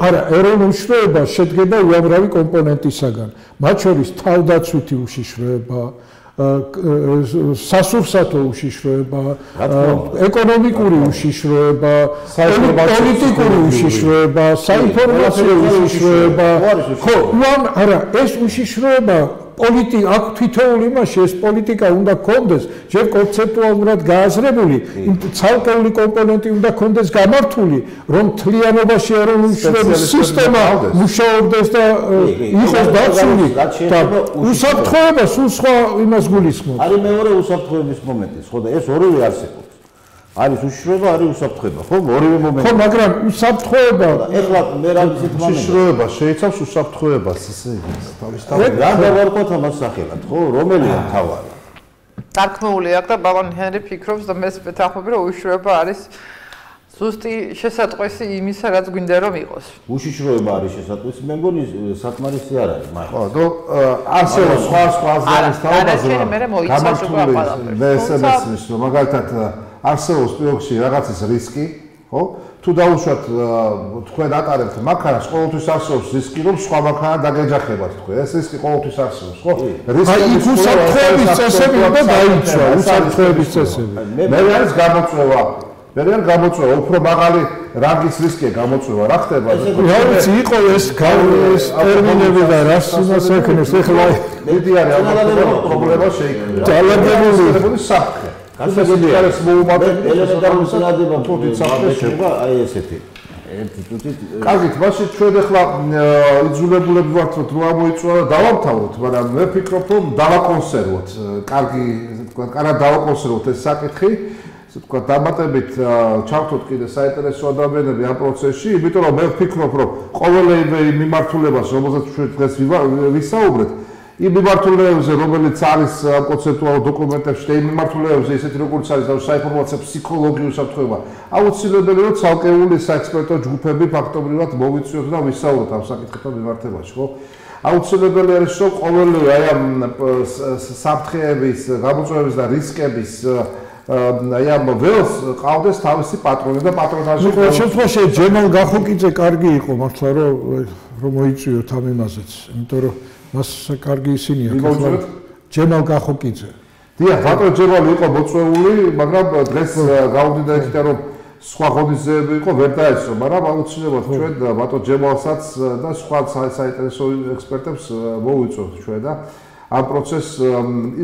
არა, ეროვნული უშიშროება შედგება უამრავი კომპონენტისაგან. მათ შორის თავდაცვითი უშიშროება, სასურსათო უშიშროება, ეკონომიკური უშიშროება, პოლიტიკური უშიშროება, საინფორმაციო უშიშროება. ხო, არა, ეს უშიშროება პოლიტიკა აქ თითოეულ იმაში ეს პოლიტიკა უნდა გქონდეს ჯერ კონცეპტუალურად გააზრებული, ცალკეული კომპონენტი უნდა გქონდეს გამართული, რომ თლიანობაში ეროვნული მშვენივრების სისტემა მუშაობდეს და იყოს დაცული და უსაფრთხოება სულ სხვა იმას გულისხმობს. არის მეორე უსაფრთხოების მომენტი, ხო და ეს ორივე არსებობს. არის უშიშროება, არის უსაფრთხოება, ხო, ორივე მომენტი. ხო, მაგრამ უსაფრთხოება, ეხლა მე რა ვიცით მომენტი. უშიშროება შეიცავს უსაფრთხოებას, ესე იგი, თავისთავად. რა დავარქვათ ამას სახელად, ხო, რომელია თავარი? დარქმეული აქ და ბაბან ჰენრი ფიქრობს და მე ვეთანხმები რომ უშიშროება არის ზუსტი შესატყვისი იმისა, რაც გვინდა რომ იყოს. უშიშროება არის შესატყვისი, მე მგონი საკმარისი არ არის, მაგრამ ხო, და ასევე სხვა აზრების თავაზე მე ესე მესმის, რომ მაგალითად არსებობს პირობებში რაღაცის რისკი, ხო? თუ დაუშვათ თქვენ ატარებთ მანქანას, ყოველთვის არსებობს რისკი, რომ სხვა მანქანა დაგეჯახებათ თქვენ. ეს რისკი ყოველთვის არსებობს, ხო? რისკი უსაფრთხოების წესები და დაიცვა, უსაფრთხოების წესები. მე არის გამოწვევა. მე არის გამოწვევა, უფრო მაღალი რანგის რისკია გამოწვევა, რა ხდება? რა ვიცი, იყო ეს ტერმინები და რას იმას ეკნეს, ეხლა მეტი არის ალბათ პრობლემა შეიქმნა. ძალადებული საფრთხე. გასაგებია ეს ელემენტარული წინააღმდება თუთი საფრთხე აი ესეთი ერთი თუთი კარგით მაშინ ჩვენ ახლა იძულებულები ვართ რომ ამოიწვა და დავამთავროთ მაგრამ მე ვფიქრობ რომ დავაკონსერვოთ კარგი თქვა კარგად დავაკონსერვოთ ეს საკითხი ასე თქვა დამატებით ჩავთოთ კიდე საინტერესო ადამიანები ამ პროცესში იმიტომ რომ მე ვფიქრობ რომ ყოველივე მიმართულებას რომელზეც ჩვენ დღეს ვისაუბრეთ იმ მიმართულებებზე, რომელიც არის კონცეპტუალურ დოკუმენტებში და იმ მიმართულებებზე, ისეთი როგორც არის საინფორმაციო ფსიქოლოგიური საფრთხეობა, აუცილებელი რომ ცალკეული საექსპერტო ჯგუფები ფაქტობრივად მოვიწვიოთ და ვისაუბროთ ამ საკითხებთან მიმართებაში, ხო? აუცილებელი არის რომ ყოველივე აი ამ საფრთხეების, გამოწვევების და რისკების აი ამ ველს ყავდეს თავისი პატრონი და პატრონაჟი. ყოველ შემთხვევაში ჯემალ გახოკიძე კარგი იყო მართლა რომ მოიწვიოთ ამ იმაზეც, იმიტომ რომ მას კარგი ისინი აქვს. ჯემალ გახოკიძე. დიახ, ბატონ ჯემალი იყო მოწვეული, მაგრამ დღეს გავდიდა იქიდან რომ სხვა ღონისძიებები იყო ვერ დაესწრო, მაგრამ აუცილებლად ჩვენ ბატონ ჯემალსაც და სხვა საინტერესო ექსპერტებს მოვიწვევთ ჩვენ და ამ პროცესს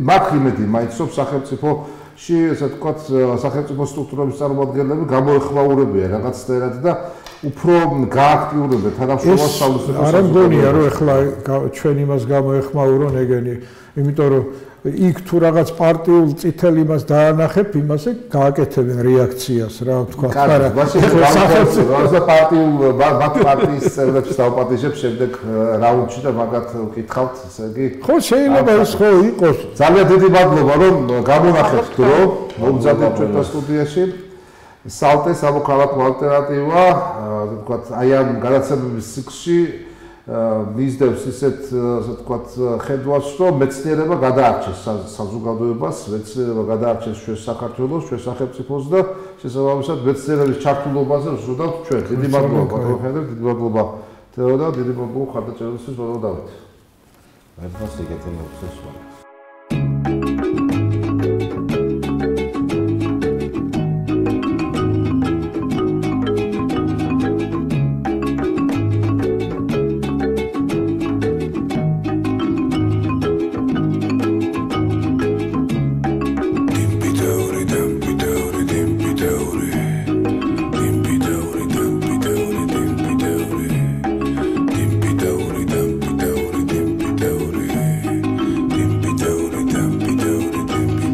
მაგ იმედი მაინც რომ სახელმწიფოში, ესე ვთქვათ, სახელმწიფო სტრუქტურების წარმომადგენლები გამოეხმაურებიან რაღაცნაირად და უფრო გააქტიურებენ თანამშრომლობას სწავლისათვის. არ მგონია რომ ეხლა ჩვენ იმას გამოეხმაურონ ეგენი, იმიტომ რომ იქ თუ რაღაც პარტიულ წითელ იმას დაანახებ, იმასე გააკეთებენ რეაქციას, რა ვთქვა. არა, სახელმწიფო პარტიულ პარტიის წევრებს დავპატიჟებ შემდეგ რაუნდში და მაგათ ვკითხავთ, ესე იგი. ხო, შეიძლება ეს ხო იყოს. ძალიან დიდი მადლობა რომ გამონახეთ დრო, მომძაბნეთ ჩვენთან სტუდიაში. სალტეს ამოქალაქო ალტერნატივა, ვთქვათ, აი ამ განაცემების ციკლში მისდევს ისეთ, ასე ვთქვათ, ხედვას, რომ მეცნიერება გადაარჩეს საზოგადოებას, მეცნიერება გადაარჩეს ჩვენ საქართველოს, ჩვენ სახელმწიფოს და შესაბამისად მეცნიერების ჩართულობაზე ვსურვებთ ჩვენ. დიდი მადლობა ბატონო ჰენრი, დიდი მადლობა თეო და დიდი მადლობა ხარდაჭერისთვის ბატონო დავით. ერთმანეთს ეკეთებინებთ ეს